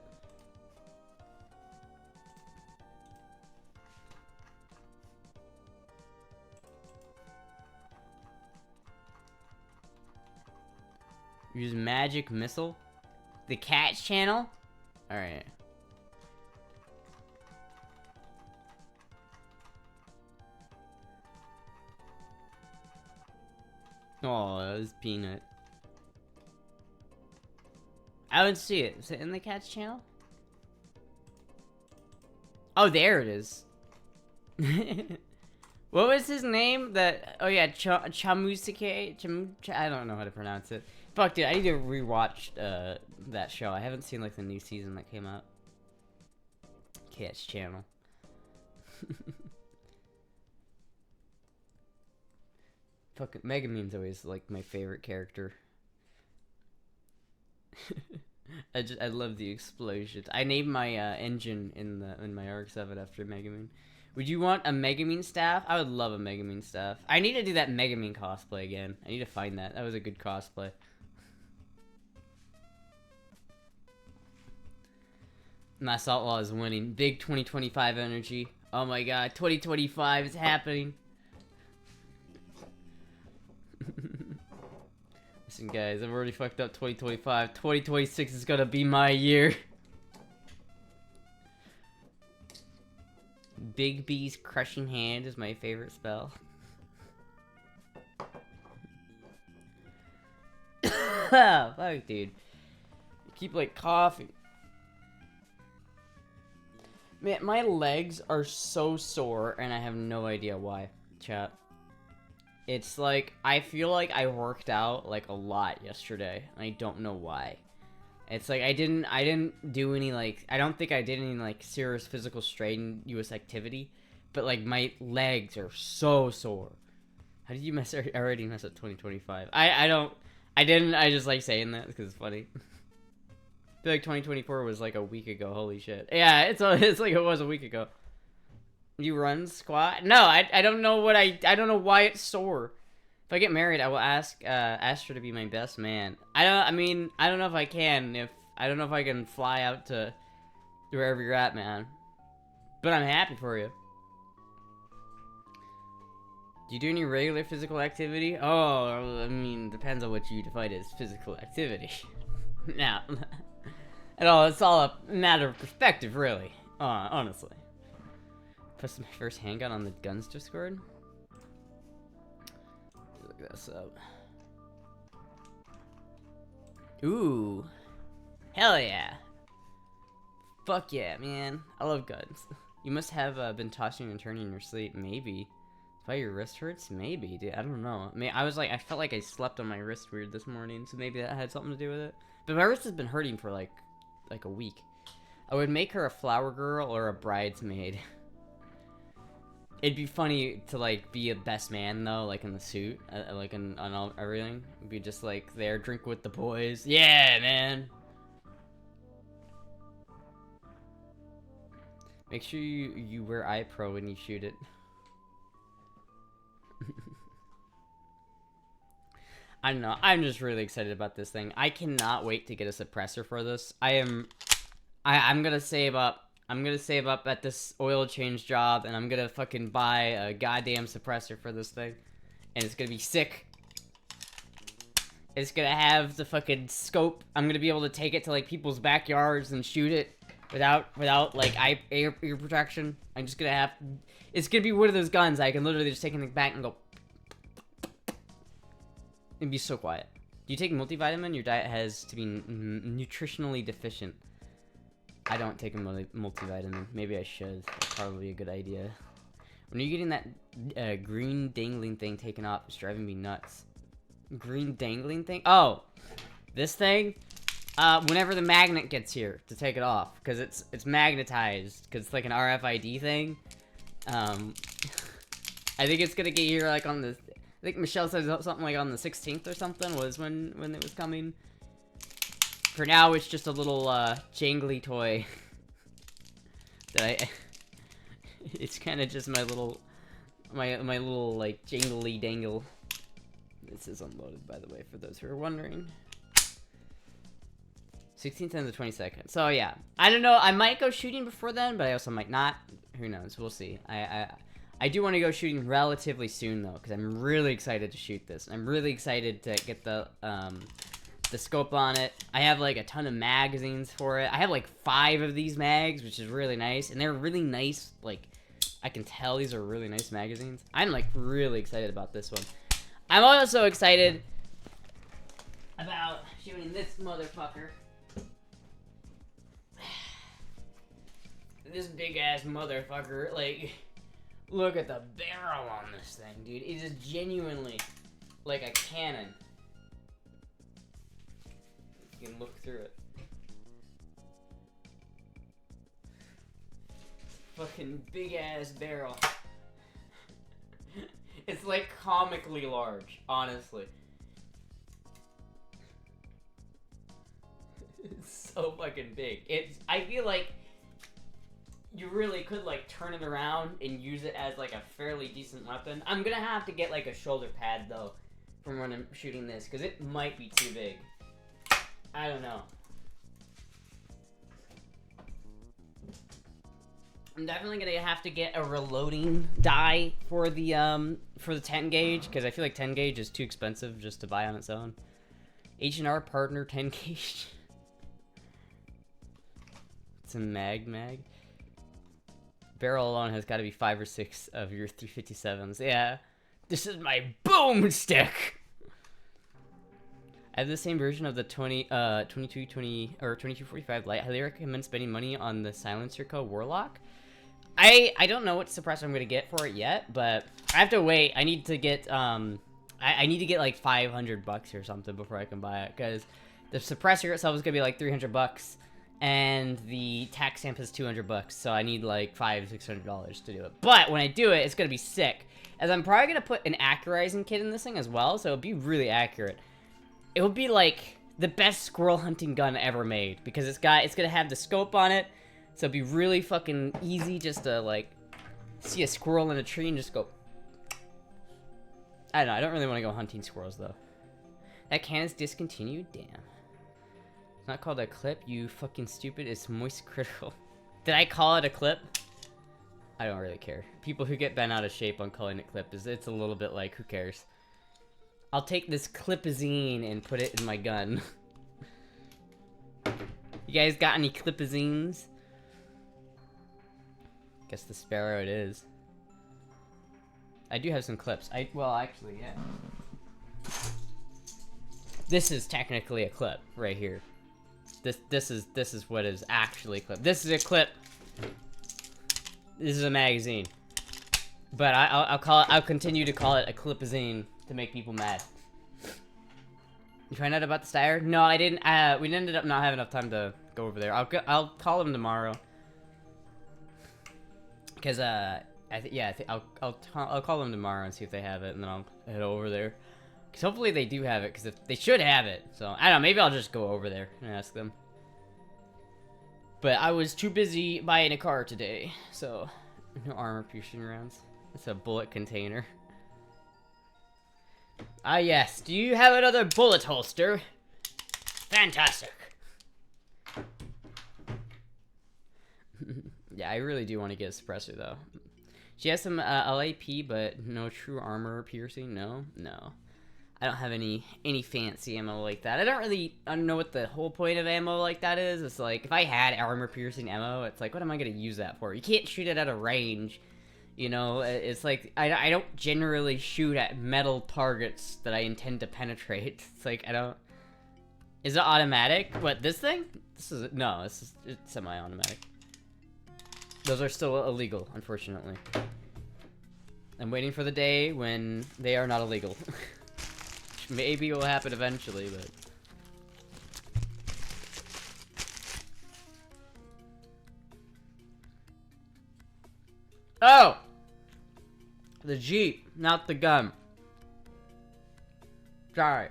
Use magic missile? The cat's channel? Alright. Oh, that was Peanut. I would see it. Is it in the cat's channel? Oh, there it is. What was his name? Oh yeah, Chamusuke? I don't know how to pronounce it. Fuck, dude, I need to rewatch that show. I haven't seen like the new season that came out. Cat's channel. Fucking Megumin's always like my favorite character. I love the explosions. I named my engine in my RX-7 after Megumin. Would you want a Megumin staff? I would love a Megumin staff. I need to do that Megumin cosplay again. I need to find that. That was a good cosplay. My Assault Law is winning. Big 2025 energy. Oh my god, 2025 is happening. Listen guys, I've already fucked up 2025. 2026 is gonna be my year. Big B's Crushing Hand is my favorite spell. Fuck, dude. I keep like coughing. Man, my legs are so sore and I have no idea why, chat. It's like, I feel like I worked out like a lot yesterday. I don't know why. It's like I didn't do any like, I don't think I did any like serious physical strenuous activity, but like my legs are so sore. How did you already mess up 2025? I just like saying that because it's funny. I feel like 2024 was like a week ago. Holy shit. Yeah, it's like it was a week ago. You run squat? No, I don't know what I don't know why it's sore. If I get married, I will ask Astra to be my best man. I mean, I don't know if I can. I don't know if I can fly out to wherever you're at, man. But I'm happy for you. Do you do any regular physical activity? Oh, I mean, depends on what you define as physical activity. Now, it's all a matter of perspective, really. Honestly. Press my first handgun on the guns Discord. Look this up. Ooh. Hell yeah. Fuck yeah, man. I love guns. You must have been tossing and turning in your sleep. Maybe. Why your wrist hurts? Maybe, dude. I don't know. I mean, I felt like I slept on my wrist weird this morning, so maybe that had something to do with it. But my wrist has been hurting for like a week. I would make her a flower girl or a bridesmaid. It'd be funny to like be a best man though, like in the suit, like on all, everything. It'd be just like there, drink with the boys. Yeah, man. Make sure you wear eye pro when you shoot it. I don't know. I'm just really excited about this thing. I cannot wait to get a suppressor for this. I'm gonna save up. I'm gonna save up at this oil change job, and I'm gonna fucking buy a goddamn suppressor for this thing, and it's gonna be sick. It's gonna have the fucking scope. I'm gonna be able to take it to like people's backyards and shoot it without like ear protection. I'm just gonna have. It's gonna be one of those guns I can literally just take it back and go. It'd be so quiet. Do you take multivitamin? Your diet has to be nutritionally deficient. I don't take a multivitamin. Maybe I should. That's probably a good idea. When are you getting that green dangling thing taken off? It's driving me nuts. Green dangling thing? Oh! This thing? Whenever the magnet gets here to take it off. Because it's magnetized. Because it's like an RFID thing. I think it's gonna get here like on the... I think Michelle said something like on the 16th or something was when it was coming. For now, it's just a little jangly toy that it's kind of just my little like jangly dangle. This is unloaded, by the way, for those who are wondering. 16th and the 22nd. So yeah, I don't know. I might go shooting before then, but I also might not. Who knows? We'll see. I do want to go shooting relatively soon though, because I'm really excited to shoot this. I'm really excited to get the scope on it. I have like a ton of magazines for it. I have like 5 of these mags, which is really nice, and they're really nice. Like, I can tell these are really nice magazines. I'm like really excited about this one. I'm also excited about shooting this motherfucker. This big ass motherfucker, like. Look at the barrel on this thing, dude. It is genuinely like a cannon. You can look through it. Fucking big ass barrel. It's like comically large, honestly. It's so fucking big. I feel like you really could like turn it around and use it as like a fairly decent weapon. I'm gonna have to get like a shoulder pad though from when I'm shooting this, because it might be too big. I don't know. I'm definitely gonna have to get a reloading die for the 10 gauge, because I feel like 10 gauge is too expensive just to buy on its own. H&R partner 10 gauge. It's a mag. Barrel alone has got to be 5 or 6 of your 357s. Yeah, this is my boomstick. I have the same version of the 2220 or 2245 light. Highly recommend spending money on the silencer code Warlock. I don't know what suppressor I'm gonna get for it yet, but I have to wait. I need to get I need to get like $500 or something before I can buy it, because the suppressor itself is gonna be like $300. And the tax stamp is $200, so I need like $500-600 to do it. But when I do it, it's gonna be sick, as I'm probably gonna put an accurizing kit in this thing as well, so it'll be really accurate. It will be like the best squirrel hunting gun ever made, because it's gonna have the scope on it, so it'll be really fucking easy just to like see a squirrel in a tree and just go. I don't know. I don't really want to go hunting squirrels though. That can is discontinued. Damn. It's not called a clip. You fucking stupid. It's moist critical. Did I call it a clip? I don't really care. People who get bent out of shape on calling it clip it's a little bit like, who cares? I'll take this clipazine and put it in my gun. You guys got any clipazines? Guess the sparrow it is. I do have some clips. Well, actually, yeah. This is technically a clip right here. This is what is actually a clip. This is a clip. This is a magazine. But I'll continue to call it a clipazine to make people mad. You find out about the Steyr? No, I didn't. We ended up not having enough time to go over there. I'll call him tomorrow. Cause I'll call them tomorrow and see if they have it, and then I'll head over there. Cause hopefully they do have it, cause if they should have it. So I don't know, maybe I'll just go over there and ask them. But I was too busy buying a car today, so no armor piercing rounds. It's a bullet container. Ah yes, do you have another bullet holster? Fantastic. Yeah, I really do want to get a suppressor though. She has some LAP, but no true armor piercing. No. I don't have any fancy ammo like that. I don't know what the whole point of ammo like that is. It's like, if I had armor piercing ammo, it's like, what am I gonna use that for? You can't shoot it at a range. You know, it's like, I don't generally shoot at metal targets that I intend to penetrate. It's like, I don't... Is it automatic? What, this thing? No, it's semi-automatic. Those are still illegal, unfortunately. I'm waiting for the day when they are not illegal. Maybe it will happen eventually, but... Oh! The Jeep, not the gun. Sorry.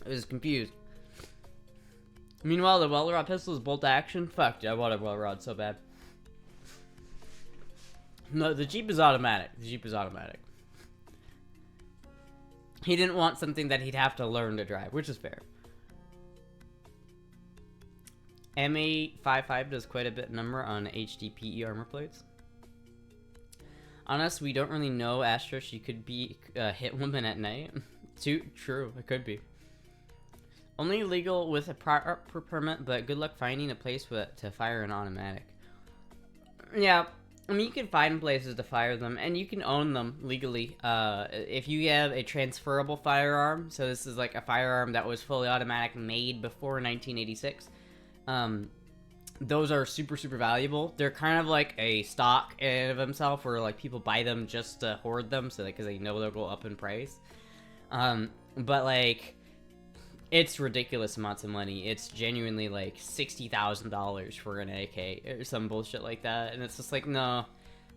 I was confused. Meanwhile, the well rod pistol is bolt action. Fuck, dude, I want a well rod so bad. No, the Jeep is automatic. The Jeep is automatic. He didn't want something that he'd have to learn to drive, which is fair. M855 does quite a bit number on HDPE armor plates. Honest, we don't really know Astra. She could be a hit woman at night. True, it could be. Only legal with a prior permit, but good luck finding a place to fire an automatic. Yeah, I mean, you can find places to fire them, and you can own them legally. If you have a transferable firearm, so this is like a firearm that was fully automatic made before 1986, those are super, super valuable. They're kind of like a stock in of themselves, where like people buy them just to hoard them, so because they know they'll go up in price. But like, it's ridiculous amounts of money. It's genuinely like $60,000 for an AK or some bullshit like that, and it's just like, no,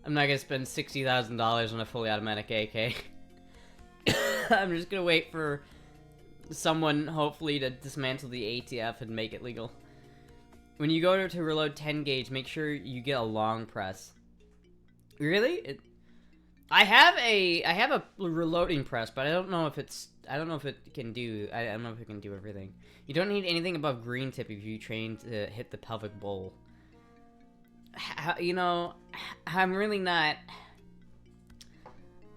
I'm not gonna spend $60,000 on a fully automatic AK. I'm just gonna wait for someone, hopefully, to dismantle the ATF and make it legal. When you go to reload 10 gauge, make sure you get a long press. Really? I have a reloading press, but I don't know if it can do everything. You don't need anything above green tip if you train to hit the pelvic bowl. You know, I'm really not...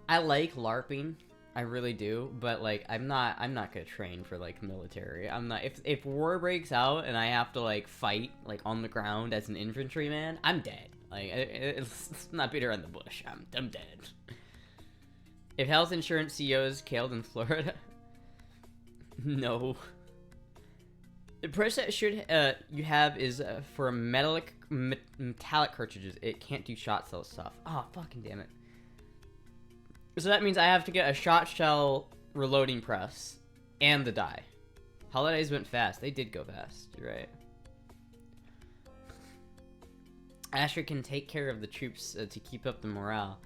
I like LARPing, I really do, but like, I'm not gonna train for like military. I'm not, if war breaks out and I have to like fight like on the ground as an infantryman, I'm dead. Like, it's not beat around the bush. I'm dead. If health insurance CEO is killed in Florida, no. The price that should you have is for metallic cartridges. It can't do shot cell stuff. Oh, fucking damn it. So that means I have to get a shot shell reloading press and the die. Holidays went fast. They did go fast. You're right. Astra can take care of the troops to keep up the morale.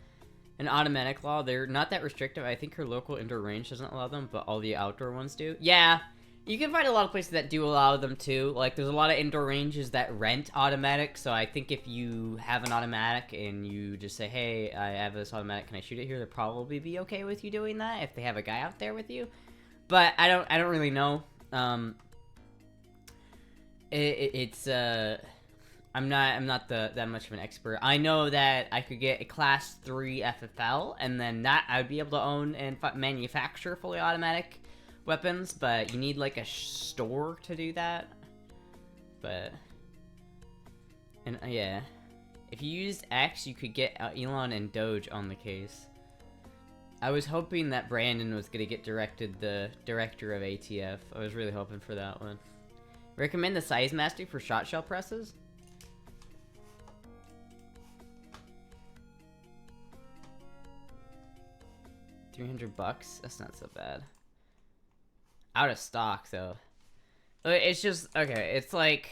An automatic law, they're not that restrictive. I think her local indoor range doesn't allow them, but all the outdoor ones do. Yeah, You can find a lot of places that do allow them too. Like, there's a lot of indoor ranges that rent automatic, so I think if you have an automatic and you just say, hey, I have this automatic, can I shoot it here? They'll probably be okay with you doing that if they have a guy out there with you. But I don't really know. I'm not that much of an expert. I know that I could get a class 3 FFL, and then that I would be able to own and manufacture fully automatic weapons, but you need like a store to do that. But and yeah, if you used X, you could get Elon and Doge on the case. I was hoping that Brandon was gonna get the director of ATF. I was really hoping for that one. Recommend the Size Master for shot shell presses. $300? That's not so bad. Out of stock, though. It's just, okay, it's like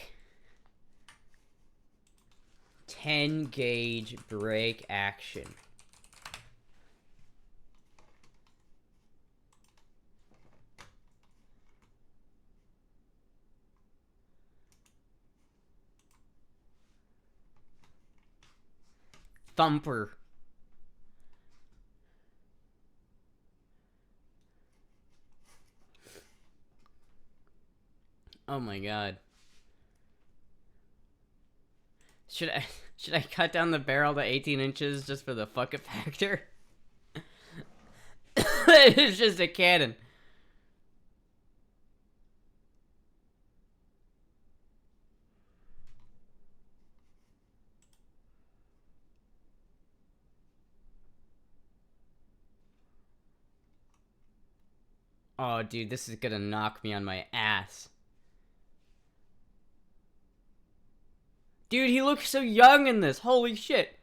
10 gauge break action. Thumper. Oh my god. Should I cut down the barrel to 18 inches just for the fuck it factor? It's just a cannon. Oh, dude, this is gonna knock me on my ass. Dude, he looks so young in this. Holy shit.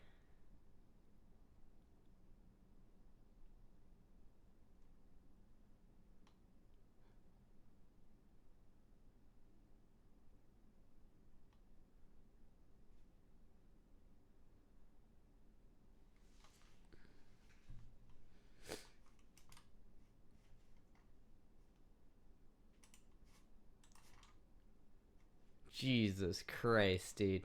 Jesus Christ, dude.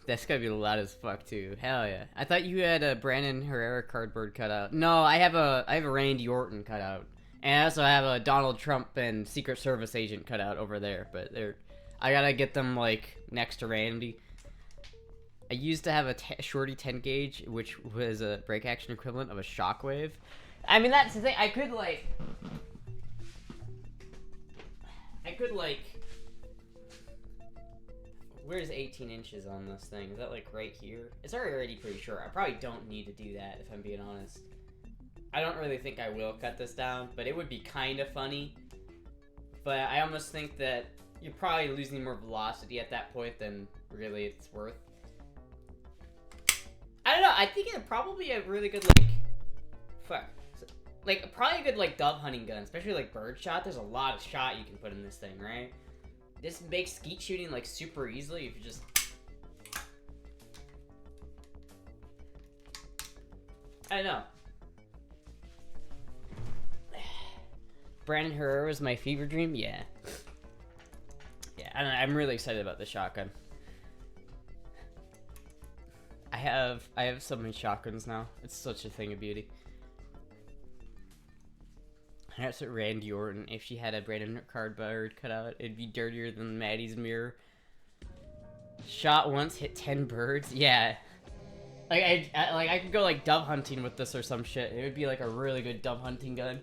That's gotta be loud as fuck too. Hell yeah! I thought you had a Brandon Herrera cardboard cutout. No, I have a Randy Orton cutout, and I also have a Donald Trump and Secret Service agent cutout over there. But I gotta get them like next to Randy. I used to have a Shorty 10 gauge, which was a break action equivalent of a shockwave. I mean, that's the thing. I could like. Where's 18 inches on this thing? Is that like right here? It's already pretty short. I probably don't need to do that if I'm being honest. I don't really think I will cut this down, but it would be kind of funny. But I almost think that you're probably losing more velocity at that point than really it's worth. I don't know. I think it'd probably be a really good like probably a good like dove hunting gun, especially like bird shot. There's a lot of shot you can put in this thing, right? This makes skeet shooting like super easily if you just. I don't know. Brandon Herrera was my fever dream. Yeah. Yeah, I don't know, I'm really excited about the shotgun. I have so many shotguns now. It's such a thing of beauty. That's what Randy Orton. If she had a Brandon cardboard cutout, it'd be dirtier than Maddie's mirror. Shot once, hit 10 birds. Yeah. Like I could go like dove hunting with this or some shit. It would be like a really good dove hunting gun.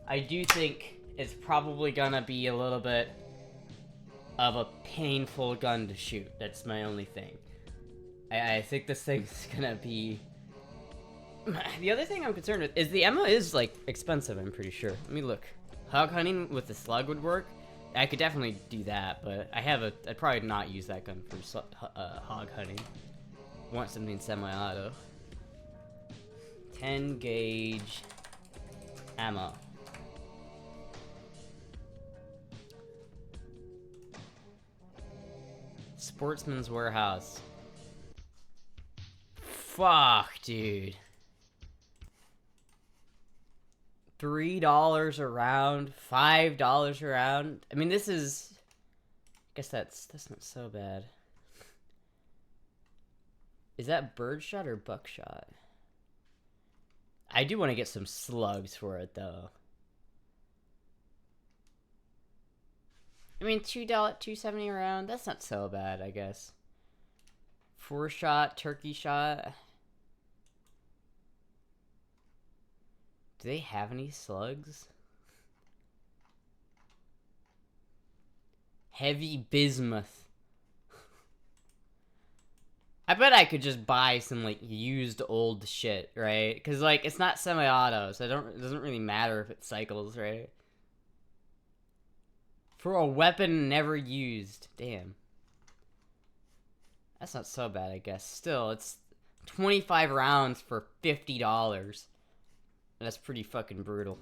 I do think it's probably gonna be a little bit of a painful gun to shoot. That's my only thing. I think this thing's gonna be. The other thing I'm concerned with is the ammo is like expensive. I'm pretty sure. Let me look. Hog hunting with the slug would work. I could definitely do that, but I'd probably not use that gun for hog hunting. I want something semi-auto. 10 gauge ammo. Sportsman's Warehouse. Fuck, dude. $3 a round, $5 a round. I mean, this is... I guess that's not so bad. Is that birdshot or buckshot? I do want to get some slugs for it, though. I mean, $2.70 a round. That's not so bad, I guess. 4-shot, turkey shot. Do they have any slugs? Heavy bismuth. I bet I could just buy some, like, used old shit, right? Because, like, it's not semi-auto, so it doesn't really matter if it cycles, right? For a weapon never used. Damn. That's not so bad, I guess. Still, it's 25 rounds for $50. That's pretty fucking brutal.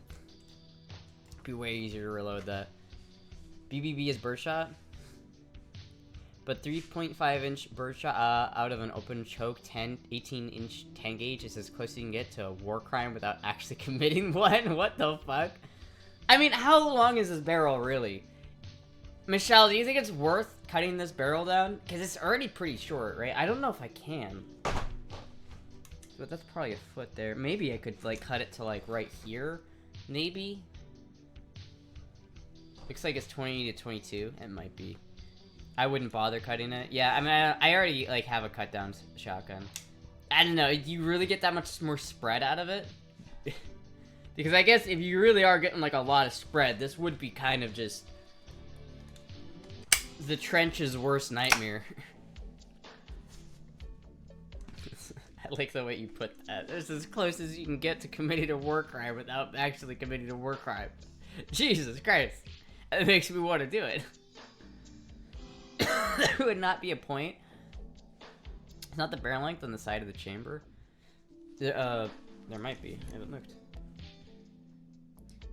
Be way easier to reload that. BBB is birdshot? But 3.5-inch birdshot out of an open choke, 18-inch 10 gauge is as close as you can get to a war crime without actually committing one. What the fuck? I mean, how long is this barrel really? Michelle, do you think it's worth cutting this barrel down? Because it's already pretty short, right? I don't know if I can. But that's probably a foot there. Maybe I could, like, cut it to, like, right here. Maybe. Looks like it's 20 to 22. It might be. I wouldn't bother cutting it. Yeah, I mean, I already, like, have a cut down shotgun. I don't know. Do you really get that much more spread out of it? Because I guess if you really are getting, like, a lot of spread, this would be kind of just the trench's worst nightmare. I like the way you put that. It's as close as you can get to committing a war crime without actually committing a war crime. Jesus Christ. That makes me want to do it. There would not be a point. It's not the barrel length on the side of the chamber. There might be. I haven't looked.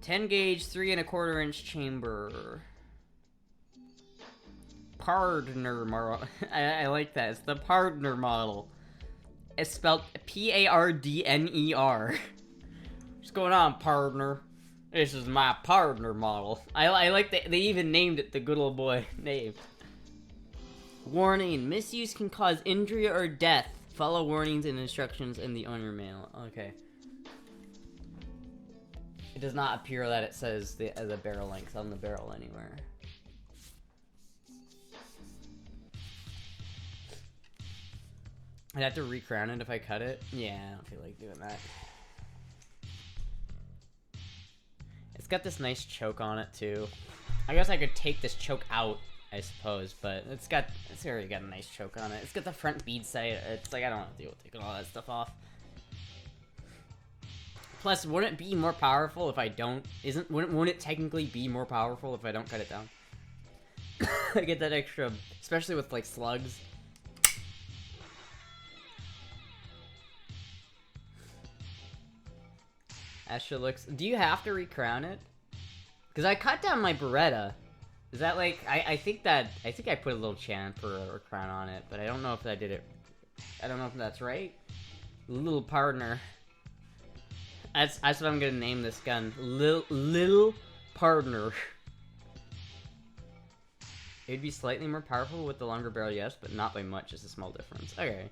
10 gauge, 3¼ inch chamber. Partner model. I like that. It's the partner model. It's spelled P-A-R-D-N-E-R. What's going on, partner? This is my partner model. I like that they even named it the good old boy name. Warning, misuse can cause injury or death. Follow warnings and instructions in the owner manual. Okay. It does not appear that it says the barrel length on the barrel anywhere. I'd have to recrown it if I cut it. Yeah, I don't feel like doing that. It's got this nice choke on it too. I guess I could take this choke out, I suppose, but it's already got a nice choke on it. It's got the front bead sight. It's like I don't have to deal with taking all that stuff off. Plus, wouldn't it be more powerful if I don't? Wouldn't it technically be more powerful if I don't cut it down? I get that extra, especially with like slugs. Astra looks. Do you have to recrown it? Because I cut down my Beretta. Is that like I think I put a little chamfer or crown on it, but I don't know if I did it. I don't know if that's right. Little partner. That's what I'm gonna name this gun. Little partner. It'd be slightly more powerful with the longer barrel, yes, but not by much. Just a small difference. Okay.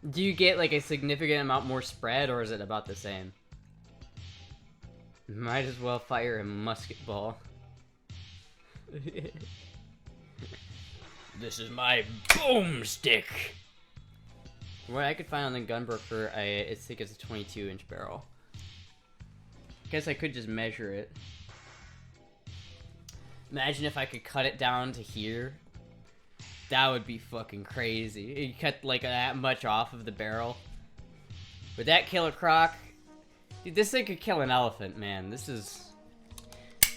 Do you get like a significant amount more spread, or is it about the same? Might as well fire a musket ball. This is my boomstick. What I could find on the Gunbroker, I think it's a 22-inch barrel. Guess I could just measure it. Imagine if I could cut it down to here. That would be fucking crazy. You cut like that much off of the barrel. Would that kill a croc? Dude, this thing could kill an elephant, man. This is... Do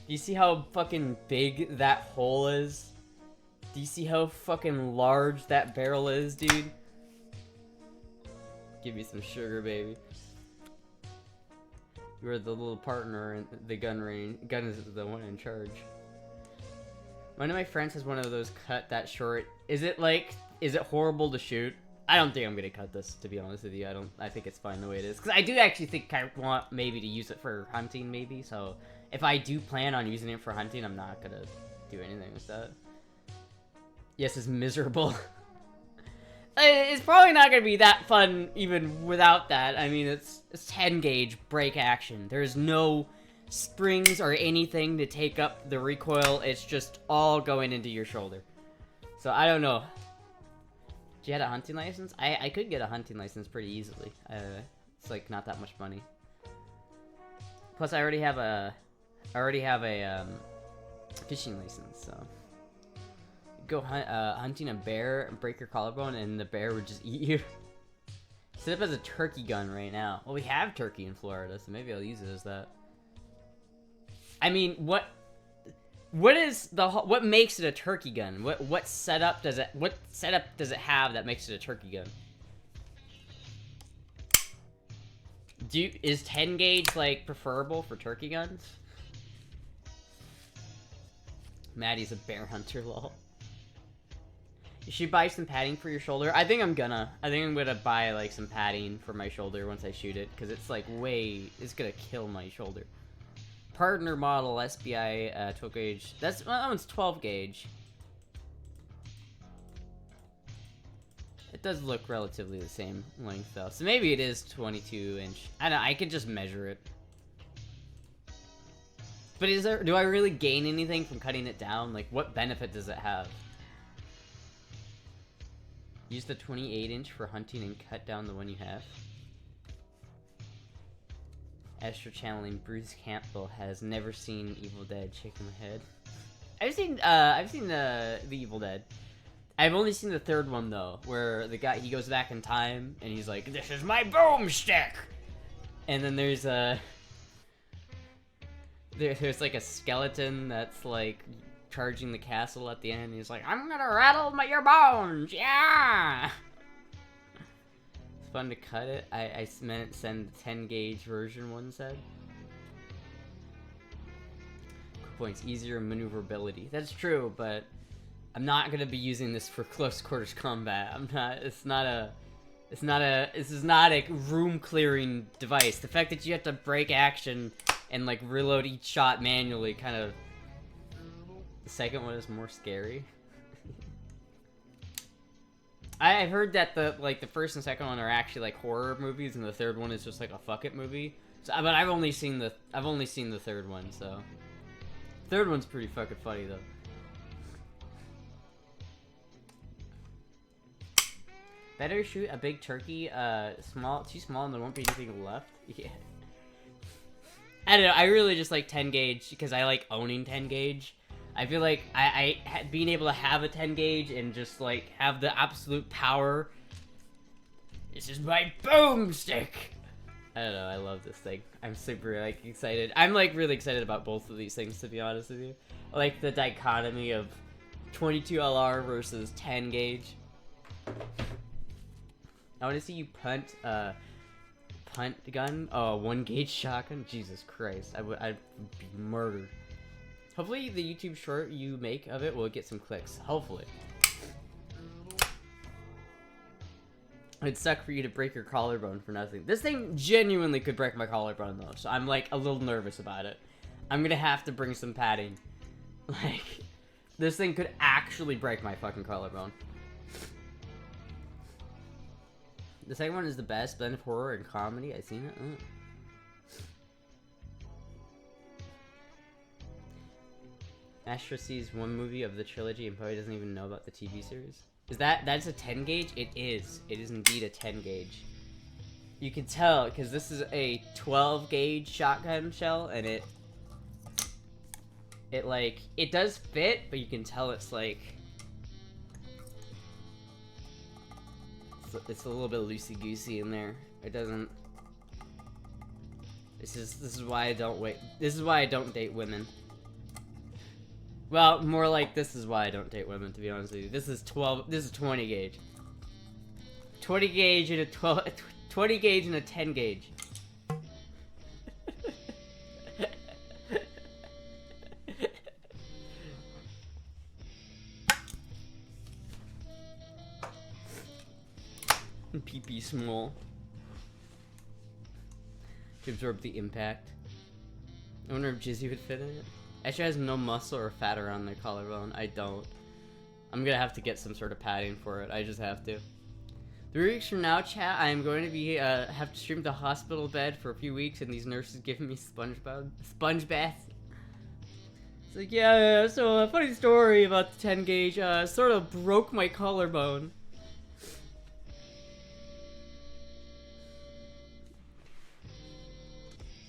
you see how fucking big that hole is? Do you see how fucking large that barrel is, dude? Give me some sugar, baby. You are the little partner in the gun range. Gun is the one in charge. One of my friends has one of those cut that short. Is it horrible to shoot? I don't think I'm gonna cut this, to be honest with you. I think it's fine the way it is. Because I do actually think I want maybe to use it for hunting, maybe. So if I do plan on using it for hunting, I'm not gonna do anything with that. Yes, it's miserable. It's probably not gonna be that fun even without that. I mean, it's 10 gauge break action. There's no springs or anything to take up the recoil. It's just all going into your shoulder. So I don't know. Do you have a hunting license? I could get a hunting license pretty easily. It's like not that much money. Plus, I already have a fishing license, so go hunting a bear and break your collarbone, and the bear would just eat you. Set up as a turkey gun right now. Well, we have turkey in Florida, so maybe I'll use it as that. I mean, what makes it a turkey gun? What setup does it have that makes it a turkey gun? Is 10 gauge like preferable for turkey guns? Maddie's a bear hunter, lol. You should buy some padding for your shoulder. I think I'm gonna buy like some padding for my shoulder once I shoot it, because it's like it's gonna kill my shoulder. Partner model SBI 12 gauge. That one's 12 gauge. It does look relatively the same length though, so maybe it is 22 inch. I don't know. I could just measure it. But do I really gain anything from cutting it down? Like, what benefit does it have? Use the 28 inch for hunting and cut down the one you have. Astra channeling Bruce Campbell has never seen Evil Dead. Shaking my head. I've seen the Evil Dead. I've only seen the third one though, where the guy, he goes back in time and he's like, "This is my boomstick," and then there's like a skeleton that's like charging the castle at the end. He's like, "I'm gonna rattle your bones, yeah." It's fun to cut it. I meant send the 10 gauge version, one said. Cool points, easier maneuverability. That's true, but I'm not gonna be using this for close quarters combat. This is not a room clearing device. The fact that you have to break action and like reload each shot manually kind of. The second one is more scary. I've heard that the first and second one are actually like horror movies, and the third one is just like a fuck it movie. So, but I've only seen the third one, so third one's pretty fucking funny though. Better shoot a big turkey, too small, and there won't be anything left. Yeah. I don't know. I really just like 10 gauge because I like owning 10 gauge. I feel like being able to have a 10 gauge and just like have the absolute power. This is my boomstick. I don't know. I love this thing. I'm super like excited. I'm like really excited about both of these things, to be honest with you. Like the dichotomy of 22 LR versus 10 gauge. I want to see you punt gun. Oh, 1 gauge shotgun. Jesus Christ, I'd be murdered. Hopefully the YouTube short you make of it will get some clicks. Hopefully. It'd suck for you to break your collarbone for nothing. This thing genuinely could break my collarbone though, so I'm like a little nervous about it. I'm gonna have to bring some padding. Like, this thing could actually break my fucking collarbone. The second one is the best blend of horror and comedy. I've seen it. Astra sees one movie of the trilogy and probably doesn't even know about the TV series. That's a 10 gauge? It is. It is indeed a 10 gauge. You can tell because this is a 12 gauge shotgun shell, and it does fit, but you can tell it's like it's a little bit loosey goosey in there. It doesn't. This is why I don't wait. This is why I don't date women. Well, more like this is why I don't date women, to be honest with you. This is 20 gauge. 20 gauge and a 20 gauge and a 10 gauge. pee small. To absorb the impact. I wonder if Jizzy would fit in it. Astra has no muscle or fat around their collarbone. I don't. I'm gonna have to get some sort of padding for it. I just have to. 3 weeks from now, chat, I am going to be have to stream to hospital bed for a few weeks, and these nurses giving me sponge baths. It's like, yeah, so a funny story about the 10 gauge. Sort of broke my collarbone.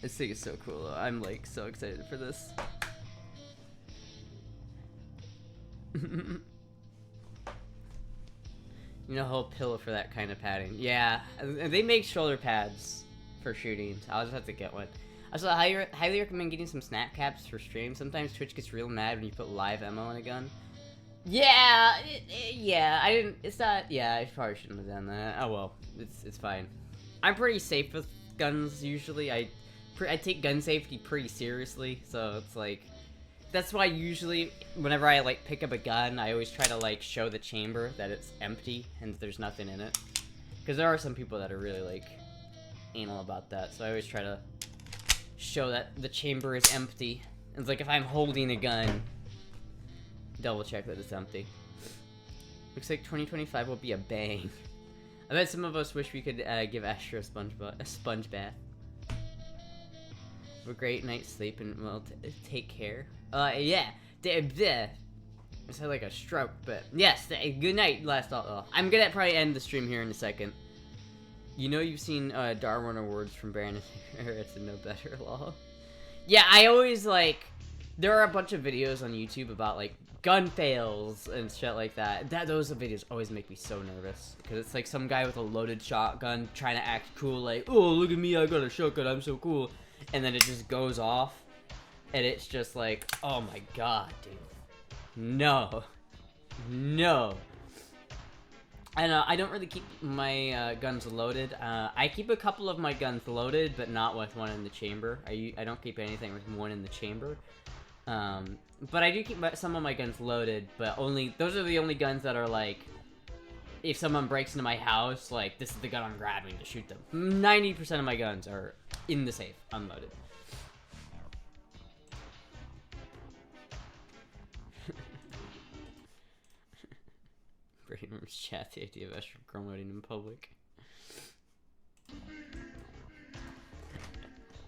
This thing is so cool, though. I'm like so excited for this. You know, whole pillow for that kind of padding. Yeah, they make shoulder pads for shooting. I'll just have to get one. Also, I highly recommend getting some snap caps for stream. Sometimes Twitch gets real mad when you put live ammo in a gun. Yeah, yeah, I didn't. It's not. Yeah, I probably shouldn't have done that. Oh well, it's fine. I'm pretty safe with guns usually. I take gun safety pretty seriously, so it's like. That's why usually, whenever I, like, pick up a gun, I always try to, like, show the chamber that it's empty and there's nothing in it. Because there are some people that are really, like, anal about that, so I always try to show that the chamber is empty. It's like, if I'm holding a gun, double check that it's empty. Looks like 2025 will be a bang. I bet some of us wish we could give Astra a sponge bath. Have a great night's sleep and, well, take care. Yeah. I had like a stroke, but yes, good night, last all. I'm gonna probably end the stream here in a second. You know you've seen Darwin Awards from Brandon. It's a no better law. Yeah, I always like. There are a bunch of videos on YouTube about like gun fails and shit like that. Those videos always make me so nervous because it's like some guy with a loaded shotgun trying to act cool, like, oh look at me, I got a shotgun, I'm so cool, and then it just goes off. And it's just like, oh my god, dude. No. No. I don't really keep my guns loaded. I keep a couple of my guns loaded, but not with one in the chamber. I don't keep anything with one in the chamber. But I do keep some of my guns loaded, but those are the only guns that are like, if someone breaks into my house, like, this is the gun I'm grabbing to shoot them. 90% of my guns are in the safe, unloaded. Brain Worms chat, the idea of Astra promoting in public.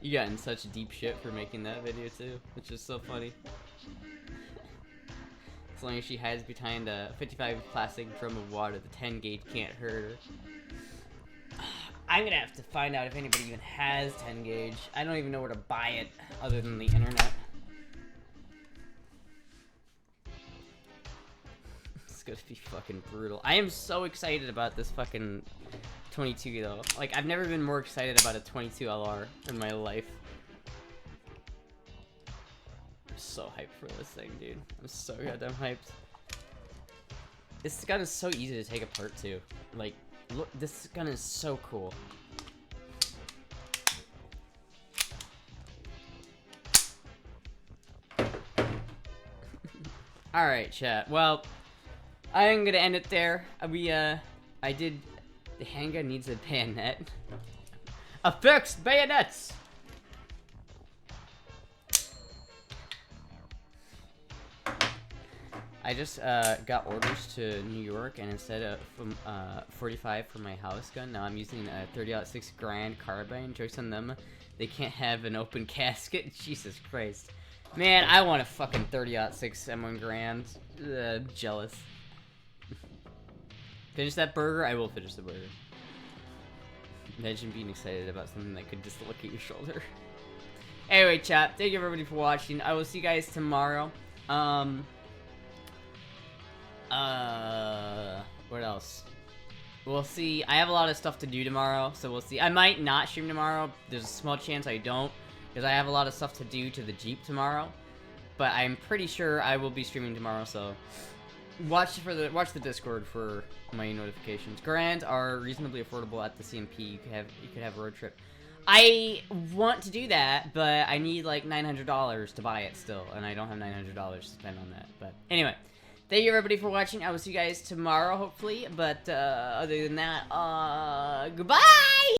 You got in such deep shit for making that video too, which is so funny. As long as she hides behind a 55 plastic drum of water, the 10 gauge can't hurt her. I'm gonna have to find out if anybody even has 10 gauge. I don't even know where to buy it other than the internet. It's gonna be fucking brutal. I am so excited about this fucking 22 though. Like, I've never been more excited about a 22 LR in my life. I'm so hyped for this thing, dude. I'm so goddamn hyped. This gun is so easy to take apart too. Like, look, this gun is so cool. Alright, chat. Well, I'm gonna end it there. The handgun needs a bayonet. Affixed bayonets! I just got orders to New York, and instead of 45 for my house gun, now I'm using a 30-06 Grand carbine. Jokes on them, they can't have an open casket. Jesus Christ. Man, I want a fucking 30-06 M1 Grand. Jealous. Finish that burger? I will finish the burger. Imagine being excited about something that could just look at your shoulder. Anyway, chat, thank you everybody for watching. I will see you guys tomorrow. What else? We'll see. I have a lot of stuff to do tomorrow, so we'll see. I might not stream tomorrow. There's a small chance I don't, because I have a lot of stuff to do to the Jeep tomorrow. But I'm pretty sure I will be streaming tomorrow, so watch the Discord for my notifications. Grand are reasonably affordable at the CMP. You could have a road trip. I want to do that, but I need like $900 to buy it still, and I don't have $900 to spend on that. But anyway, Thank you everybody for watching. I will see you guys tomorrow, hopefully. But other than that, goodbye!